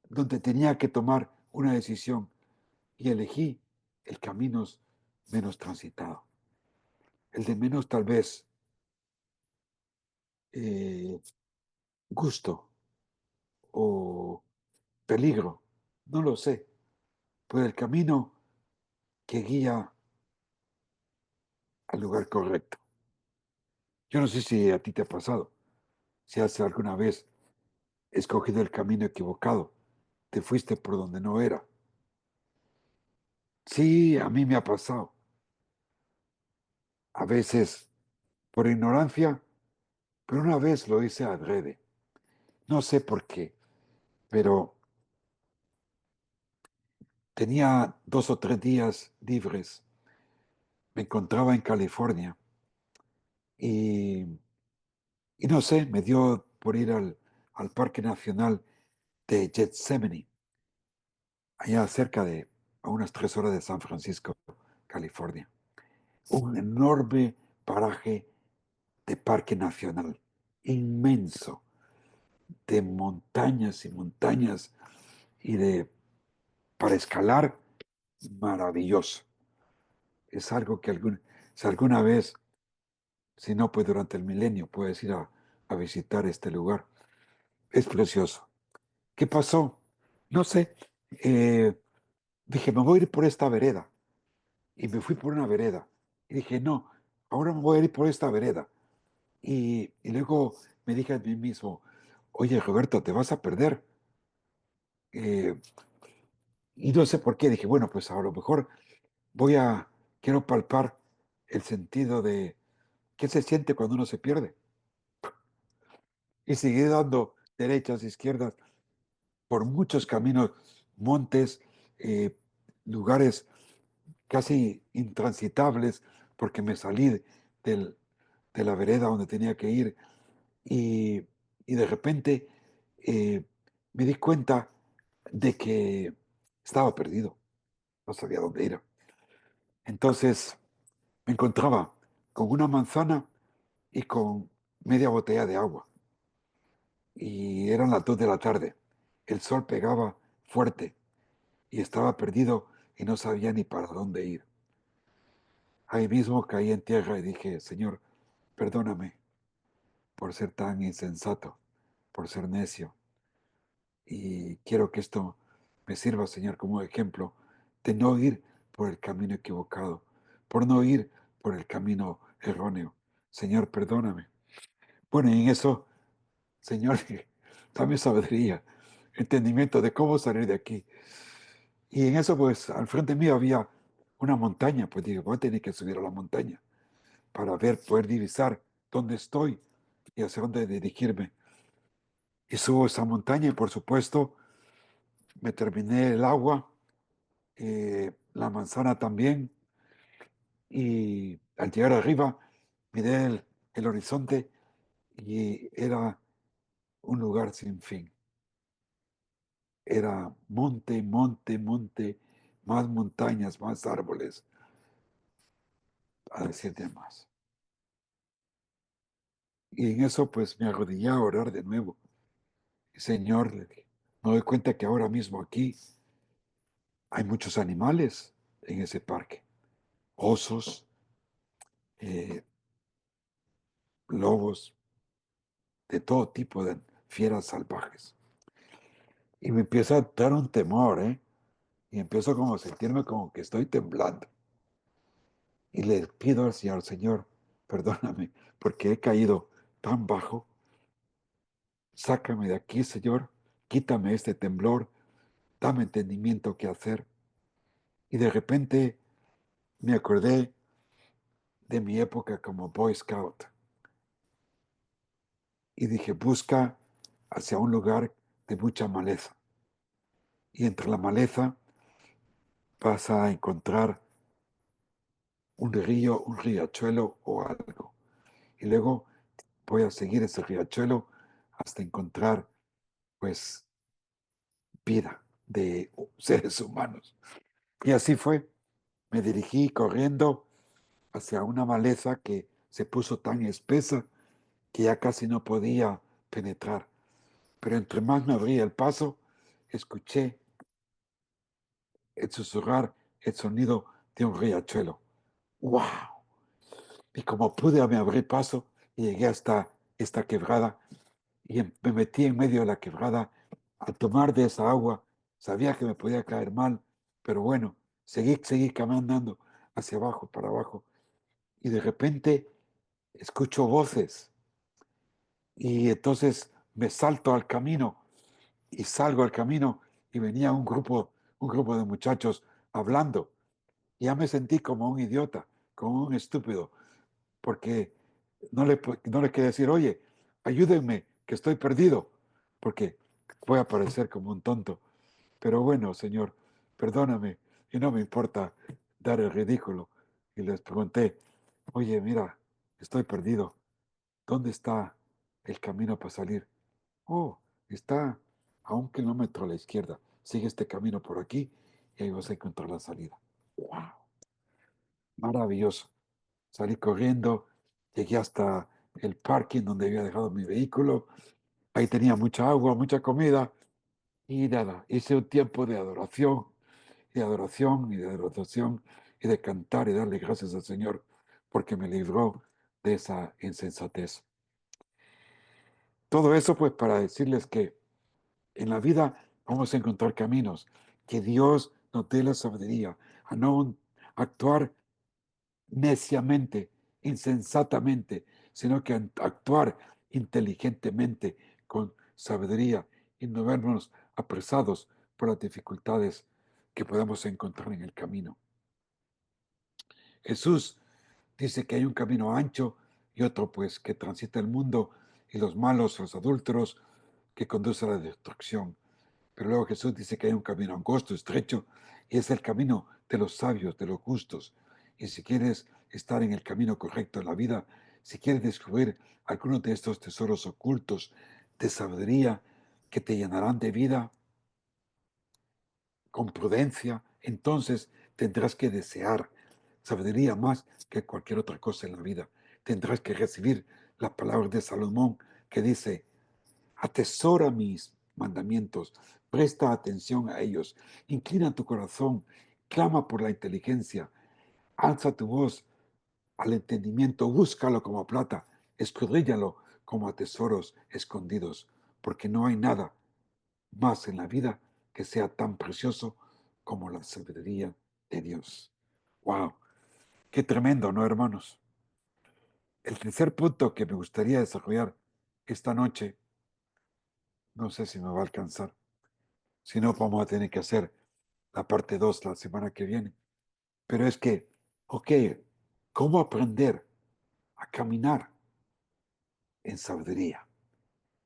donde tenía que tomar una decisión y elegí el camino menos transitado, el de menos tal vez eh, gusto o peligro, no lo sé, pero el camino que guía al lugar correcto. Yo no sé si a ti te ha pasado, si has alguna vez escogido el camino equivocado, te fuiste por donde no era. Sí, a mí me ha pasado. A veces por ignorancia, pero una vez lo hice adrede. No sé por qué, pero tenía 2 o 3 días libres. Me encontraba en California y, y no sé, me dio por ir al Parque Nacional de Gethsemane, allá cerca de a unas 3 horas de San Francisco, California. Un enorme paraje de parque nacional, inmenso, de montañas y montañas y para escalar, maravilloso. Es algo que si alguna vez, si no pues durante el milenio, puedes ir a visitar este lugar. Es precioso. ¿Qué pasó? No sé. Dije, me voy a ir por esta vereda. Y me fui por una vereda. Y dije, no, ahora me voy a ir por esta vereda. Y luego me dije a mí mismo, oye, Roberto, te vas a perder. Eh, y no sé por qué. Dije, bueno, pues a lo mejor quiero palpar el sentido de qué se siente cuando uno se pierde. Y seguí dando derechas, izquierdas, por muchos caminos, montes, eh, lugares casi intransitables, porque me salí del- de la vereda donde tenía que ir y, y de repente eh, me di cuenta de que estaba perdido, no sabía dónde ir. Entonces me encontraba con una manzana y con media botella de agua y eran las 2 de la tarde. El sol pegaba fuerte y estaba perdido y no sabía ni para dónde ir. Ahí mismo caí en tierra y dije, Señor, perdóname por ser tan insensato, por ser necio. Y quiero que esto me sirva, Señor, como ejemplo de no ir por el camino equivocado, por no ir por el camino erróneo. Señor, perdóname. Bueno, y en eso, Señor, dame sabiduría, entendimiento de cómo salir de aquí. Y en eso, pues, al frente mío había una montaña, pues dije, voy a tener que subir a la montaña para poder divisar dónde estoy y hacia dónde dirigirme. Y subo esa montaña y, por supuesto, me terminé el agua, la manzana también, y al llegar arriba, miré el horizonte y era un lugar sin fin. Era monte, monte, monte, más montañas, más árboles, a decir de más. Y en eso pues me arrodillé a orar de nuevo. Señor, le dije, me doy cuenta que ahora mismo aquí hay muchos animales en ese parque. Osos, eh, lobos, de todo tipo de fieras salvajes. Y me empieza a dar un temor, ¿eh? Y empiezo como a sentirme como que estoy temblando. Y le pido al Señor, Señor, perdóname, porque he caído tan bajo. Sácame de aquí, Señor. Quítame este temblor. Dame entendimiento qué hacer. Y de repente me acordé de mi época como Boy Scout. Y dije, busca hacia un lugar de mucha maleza. Y entre la maleza vas a encontrar un río, un riachuelo o algo. Y luego voy a seguir ese riachuelo hasta encontrar, pues, vida de seres humanos. Y así fue. Me dirigí corriendo hacia una maleza que se puso tan espesa que ya casi no podía penetrar. Pero entre más me abría el paso, escuché el susurrar el sonido de un riachuelo. ¡Wow! Y como pude, me abrí paso y llegué hasta esta quebrada y me metí en medio de la quebrada a tomar de esa agua. Sabía que me podía caer mal, pero bueno, seguí caminando hacia abajo, para abajo. Y de repente escucho voces y entonces me salto al camino y salgo al camino y venía un grupo de muchachos hablando. Y ya me sentí como un idiota, como un estúpido, porque no le quería decir, oye, ayúdenme, que estoy perdido, porque voy a parecer como un tonto. Pero bueno, Señor, perdóname, y no me importa dar el ridículo. Y les pregunté, oye, mira, estoy perdido. ¿Dónde está el camino para salir? Oh, está a 1 kilómetro a la izquierda. Sigue este camino por aquí y ahí vas a encontrar la salida. ¡Wow! Maravilloso. Salí corriendo, llegué hasta el parking donde había dejado mi vehículo. Ahí tenía mucha agua, mucha comida y nada. Hice un tiempo de adoración, y de adoración, y de adoración, y de cantar y darle gracias al Señor porque me libró de esa insensatez. Todo eso pues para decirles que en la vida vamos a encontrar caminos, que Dios nos dé la sabiduría a no actuar neciamente insensatamente, sino que actuar inteligentemente, con sabiduría, y no vernos apresados por las dificultades que podemos encontrar en el camino. Jesús dice que hay un camino ancho y otro pues que transita el mundo y los malos, los adúlteros, que conduce a la destrucción. Pero luego Jesús dice que hay un camino angosto, estrecho, y es el camino de los sabios, de los justos. Y si quieres estar en el camino correcto en la vida, si quieres descubrir algunos de estos tesoros ocultos de sabiduría que te llenarán de vida con prudencia, entonces tendrás que desear sabiduría más que cualquier otra cosa en la vida. Tendrás que recibir la palabra de Salomón que dice: atesora mis mandamientos, presta atención a ellos, inclina tu corazón, clama por la inteligencia, alza tu voz al entendimiento, búscalo como plata, escudriñalo como a tesoros escondidos, porque no hay nada más en la vida que sea tan precioso como la sabiduría de Dios. ¡Wow! ¡Qué tremendo!, ¿no, hermanos? El tercer punto que me gustaría desarrollar esta noche, no sé si me va a alcanzar. Si no, vamos a tener que hacer la parte 2 la semana que viene. Pero es que, ok, ¿cómo aprender a caminar en sabiduría?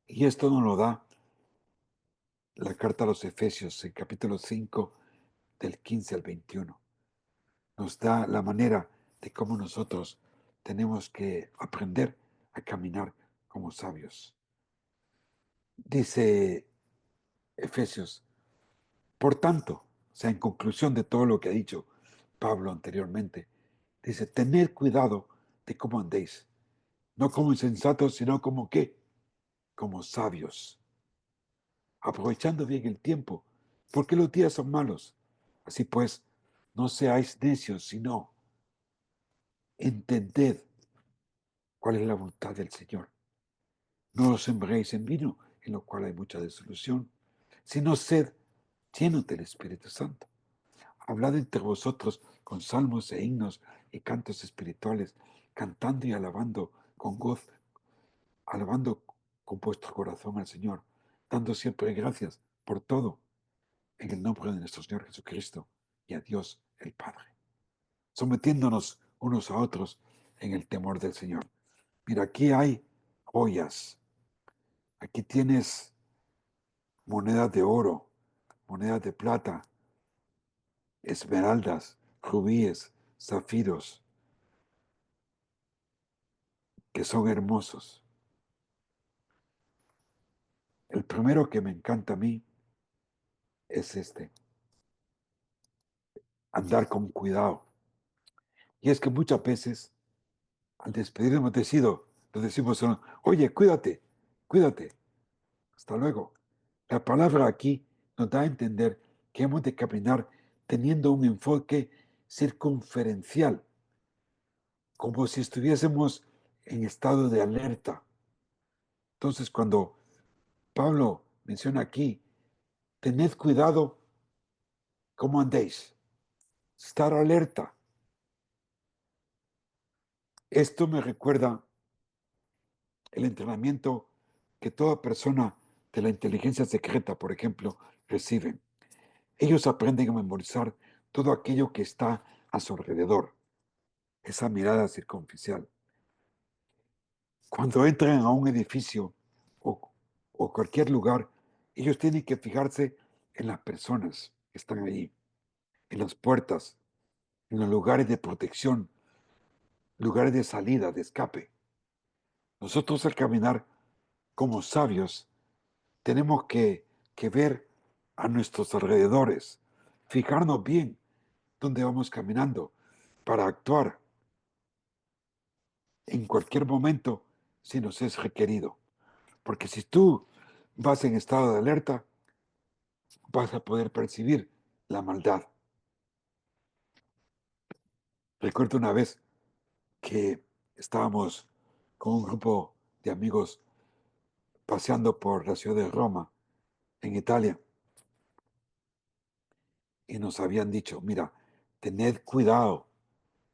Y esto nos lo da la carta a los Efesios, en capítulo 5, del 15 al 21. Nos da la manera de cómo nosotros tenemos que aprender a caminar como sabios. Dice Efesios: por tanto, o sea, en conclusión de todo lo que ha dicho Pablo anteriormente, dice: tened cuidado de cómo andéis, no como insensatos, sino como qué, como sabios, aprovechando bien el tiempo, porque los días son malos. Así pues, no seáis necios, sino entended cuál es la voluntad del Señor. No os embréis en vino, en lo cual hay mucha disolución, sino sed llenos del Espíritu Santo. Hablad entre vosotros con salmos e himnos y cantos espirituales, cantando y alabando con gozo, alabando con vuestro corazón al Señor, dando siempre gracias por todo en el nombre de nuestro Señor Jesucristo y a Dios el Padre, sometiéndonos unos a otros en el temor del Señor. Mira, aquí hay joyas, aquí tienes monedas de oro, monedas de plata, esmeraldas, rubíes, zafiros, que son hermosos. El primero que me encanta a mí es andar con cuidado. Y es que muchas veces al despedirnos nos decimos: oye, cuídate, cuídate, hasta luego. La palabra aquí nos da a entender que hemos de caminar teniendo un enfoque circunferencial, como si estuviésemos en estado de alerta. Entonces, cuando Pablo menciona aquí: tened cuidado cómo andéis, estar alerta. Esto me recuerda el entrenamiento que toda persona de la inteligencia secreta, por ejemplo, reciben. Ellos aprenden a memorizar todo aquello que está a su alrededor, esa mirada circunficial. Cuando entran a un edificio o, o cualquier lugar, ellos tienen que fijarse en las personas que están ahí, en las puertas, en los lugares de protección, lugares de salida, de escape. Nosotros, al caminar como sabios, tenemos que ver a nuestros alrededores, fijarnos bien dónde vamos caminando para actuar en cualquier momento si nos es requerido. Porque si tú vas en estado de alerta, vas a poder percibir la maldad. Recuerdo una vez que estábamos con un grupo de amigos paseando por la ciudad de Roma, en Italia, y nos habían dicho: mira, tened cuidado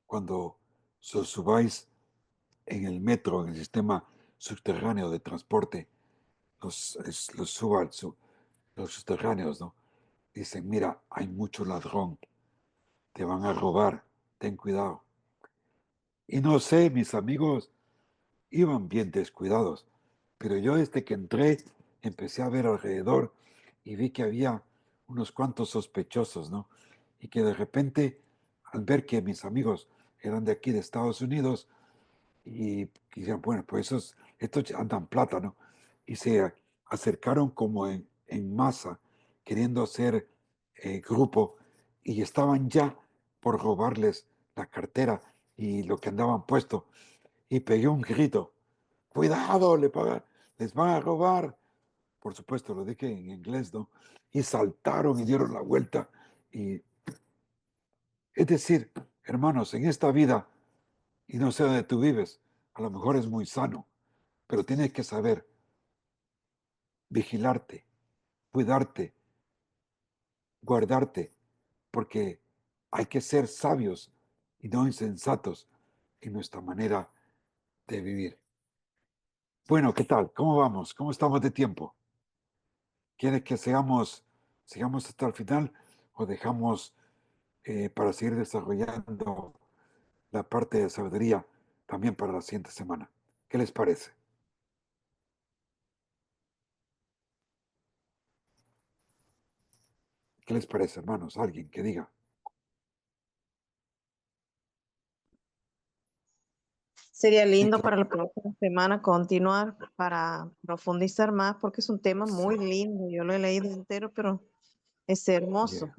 cuando subáis en el metro, en el sistema subterráneo de transporte, los los subterráneos, ¿no? Dicen, mira, hay mucho ladrón, te van a robar, ten cuidado. Y no sé, mis amigos iban bien descuidados, pero yo desde que entré empecé a ver alrededor y vi que había unos cuantos sospechosos, ¿no? Y que de repente, al ver que mis amigos eran de aquí, de Estados Unidos, y decían, bueno, pues estos andan plata, ¿no? Y se acercaron como en masa, queriendo hacer grupo, y estaban ya por robarles la cartera y lo que andaban puesto. Y pegué un grito, cuidado, les van a robar. Por supuesto, lo dije en inglés, ¿no? Y saltaron y dieron la vuelta. Y es decir, hermanos, en esta vida, y no sé dónde tú vives, a lo mejor es muy sano, pero tienes que saber vigilarte, cuidarte, guardarte, porque hay que ser sabios y no insensatos en nuestra manera de vivir. Bueno, ¿qué tal? ¿Cómo vamos? ¿Cómo estamos de tiempo? ¿Quieres que sigamos hasta el final o dejamos para seguir desarrollando la parte de sabiduría también para la siguiente semana? ¿Qué les parece? ¿Qué les parece, hermanos? Alguien que diga. Sería Sí, lindo claro. para la próxima semana continuar para profundizar más porque es un tema muy Sí, lindo. Yo lo he leído entero, pero es hermoso. yeah,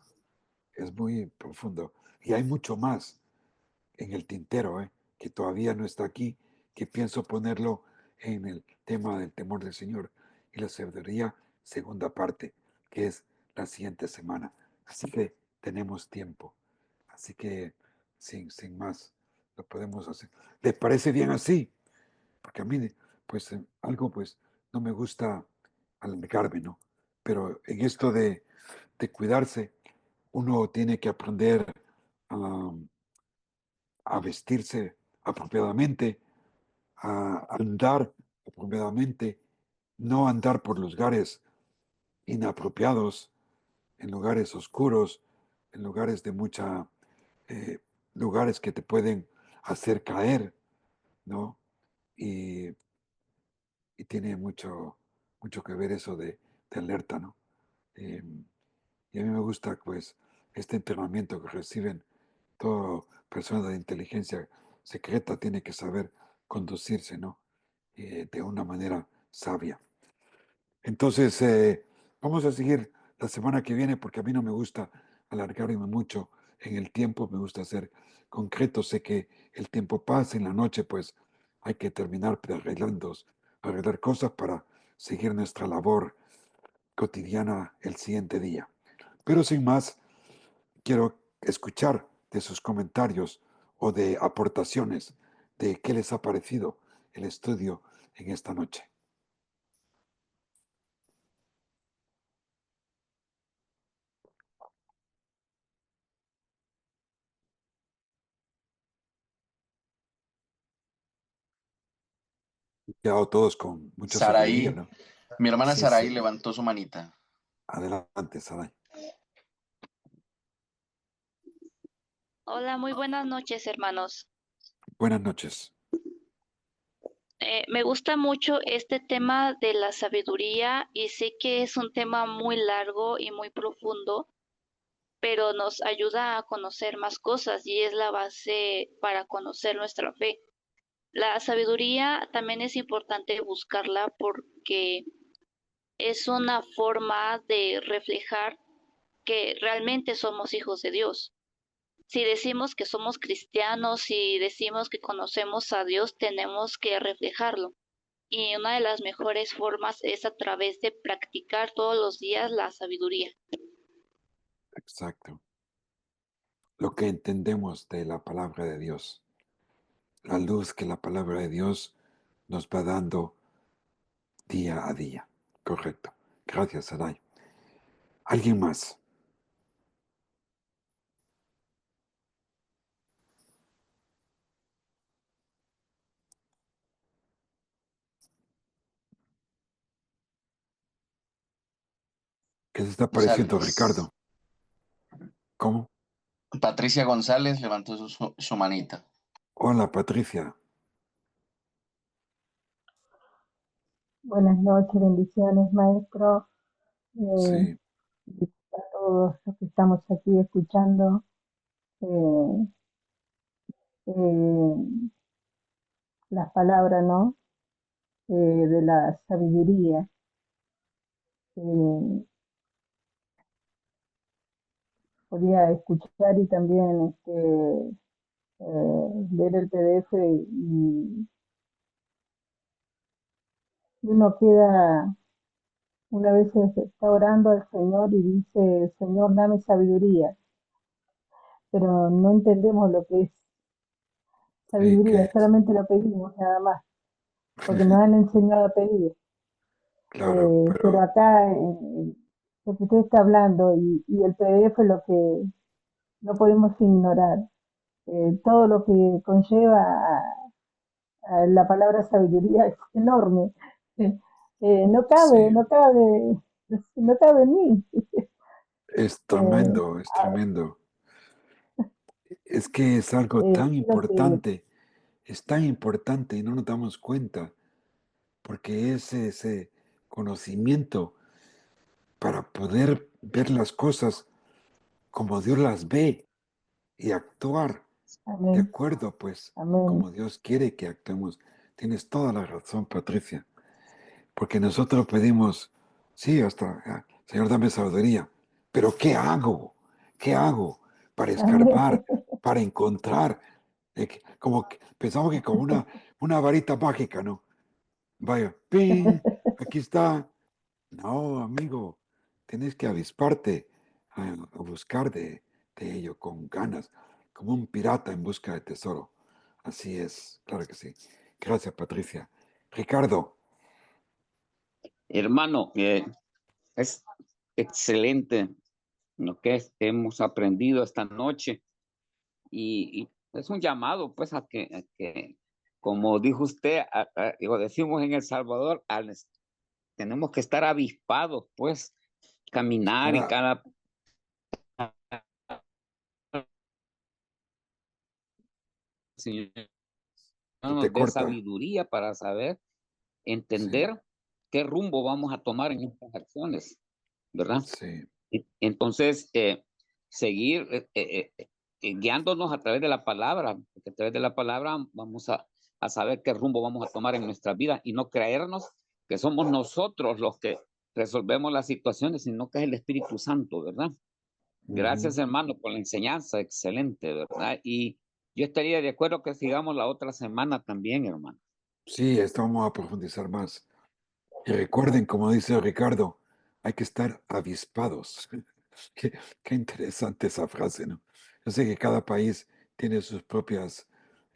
es muy profundo. Y hay mucho más en el tintero, que todavía no está aquí, que pienso ponerlo en el tema del temor del Señor y la sabiduría, segunda parte, que es la siguiente semana. Así que tenemos tiempo. Así que sin más, lo podemos hacer. ¿Les parece bien así? Porque a mí, pues, algo, pues, no me gusta alargarme, ¿no? Pero en esto de cuidarse, uno tiene que aprender a a vestirse apropiadamente, a andar apropiadamente, no andar por lugares inapropiados, en lugares oscuros, en lugares de mucha, eh, lugares que te pueden hacer caer, ¿no? Y, y tiene mucho que ver eso de alerta, ¿no? Eh, y a mí me gusta, pues, este entrenamiento que reciben toda persona de inteligencia secreta tiene que saber conducirse, ¿no? De una manera sabia. Entonces, vamos a seguir la semana que viene porque a mí no me gusta alargarme mucho en el tiempo, me gusta ser concreto. Sé que el tiempo pasa en la noche, pues hay que terminar de arreglar cosas para seguir nuestra labor cotidiana el siguiente día. Pero sin más, quiero escuchar de sus comentarios o de aportaciones de qué les ha parecido el estudio en esta noche. Quedado todos con mucha sabiduría, Saraí, ¿no? mi hermana Sí, Saraí sí. levantó su manita. Adelante, Saray. Hola, muy buenas noches, hermanos. Buenas noches. Me gusta mucho este tema de la sabiduría y sé que es un tema muy largo y muy profundo, pero nos ayuda a conocer más cosas y es la base para conocer nuestra fe. La sabiduría también es importante buscarla porque es una forma de reflejar que realmente somos hijos de Dios. Si decimos que somos cristianos, si decimos que conocemos a Dios, tenemos que reflejarlo. Y una de las mejores formas es a través de practicar todos los días la sabiduría. Exacto. Lo que entendemos de la palabra de Dios, la luz que la palabra de Dios nos va dando día a día. Correcto. Gracias, Saray. ¿Alguien más? ¿Qué se está pareciendo, González. Ricardo? ¿Cómo? Patricia González levantó su manita. Hola, Patricia. Buenas noches, bendiciones, maestro. Sí, Y a todos los que estamos aquí escuchando eh, eh, las palabras, ¿no? De la sabiduría. Eh, Podía escuchar y también ver el PDF y uno queda, una vez está orando al Señor y dice, Señor, dame sabiduría, pero no entendemos lo que es sí, ¿qué sabiduría, es? solamente lo pedimos nada más, porque nos han enseñado a pedir. Claro, Pero pero acá lo que usted está hablando y el PDF lo que no podemos ignorar, todo lo que conlleva a la palabra sabiduría es enorme. No cabe, sí, no cabe, no cabe en mí. es Eh, tremendo, es tremendo. Es que es algo Quiero que es tan importante y no nos damos cuenta, porque es ese conocimiento para poder ver las cosas como Dios las ve y actuar de amén, acuerdo, pues, amén, como Dios quiere que actuemos. Tienes toda la razón, Patricia, porque nosotros pedimos, sí, hasta, Señor, dame sabiduría, pero ¿qué hago? ¿Qué hago para amén. escarbar, para encontrar? Como que pensamos que con una varita mágica, ¿no? Vaya, ¡ping! Aquí está. No, amigo, tienes que avisparte a buscar de ello con ganas, como un pirata en busca de tesoro. Así es, claro que sí. Gracias, Patricia. Ricardo, Hermano, es excelente lo que hemos aprendido esta noche y es un llamado pues a que, como dijo usted, o decimos en El Salvador, tenemos que estar avispados, pues caminar y estará, cada Señor se te nos dé corta. sabiduría para saber, Sí, entender qué rumbo vamos a tomar en estas acciones, ¿verdad? sí, Entonces, seguir guiándonos a través de la palabra, porque a través de la palabra vamos a saber qué rumbo vamos a tomar en nuestra vida y no creernos que somos nosotros los que resolvemos las situaciones, sino que es el Espíritu Santo, ¿verdad? ujú. Gracias, hermano, por la enseñanza, excelente, ¿verdad? Y yo estaría de acuerdo que sigamos la otra semana también, hermano. Sí, esto vamos a profundizar más. Y recuerden, como dice Ricardo, hay que estar avispados. Qué, qué interesante esa frase, ¿no? Yo sé que cada país tiene sus propias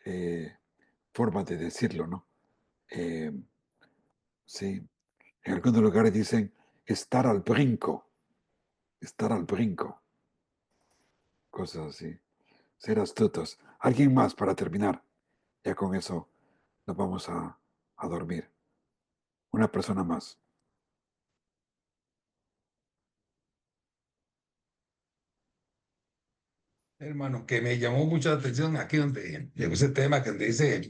eh, formas de decirlo, ¿no? Eh, sí, en algunos lugares dicen estar al brinco, cosas así, ser astutos. Alguien más para terminar. Ya con eso nos vamos a dormir. Una persona más. Hermano, que me llamó mucho la atención aquí donde llegó ese tema que donde dice,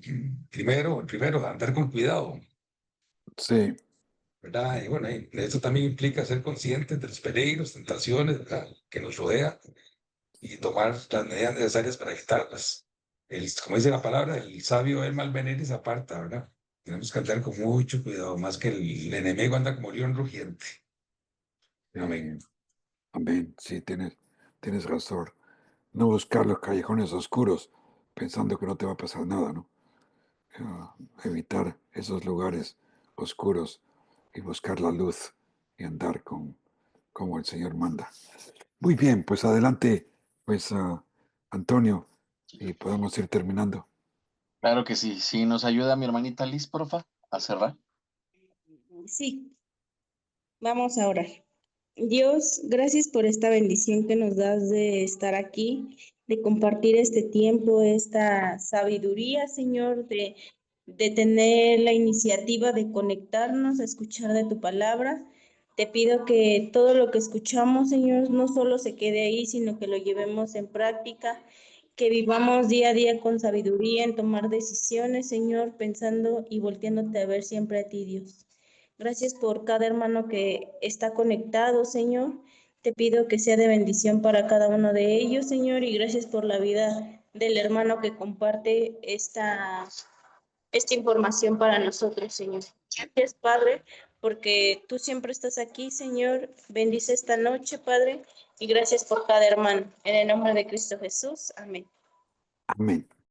primero, andar con cuidado, Sí, ¿verdad? Y bueno, y eso también implica ser conscientes de los peligros, tentaciones, ¿verdad?, que nos rodea y tomar las medidas necesarias para evitarlas. Como dice la palabra, el sabio ve el mal venir y se aparta, ¿verdad? Tenemos que andar con mucho cuidado, más que el enemigo anda como león rugiente. Amén. amén. Sí, tienes razón. No buscar los callejones oscuros pensando que no te va a pasar nada, ¿no? Evitar esos lugares oscuros y buscar la luz y andar como el Señor manda. Muy bien, pues adelante, pues Antonio, y podemos ir terminando. Claro que sí. Sí, nos ayuda mi hermanita Liz, porfa, a cerrar. Sí, vamos a orar. Dios, gracias por esta bendición que nos das de estar aquí, de compartir este tiempo, esta sabiduría, Señor, de tener la iniciativa de conectarnos, a escuchar de tu palabra. Te pido que todo lo que escuchamos, Señor, no solo se quede ahí, sino que lo llevemos en práctica, que vivamos día a día con sabiduría en tomar decisiones, Señor, pensando y volteándote a ver siempre a ti, Dios. Gracias por cada hermano que está conectado, Señor. Te pido que sea de bendición para cada uno de ellos, Señor, y gracias por la vida del hermano que comparte esta información para nosotros, Señor. Gracias, Padre, porque tú siempre estás aquí, Señor. Bendice esta noche, Padre, y gracias por cada hermano. En el nombre de Cristo Jesús. Amén. Amén.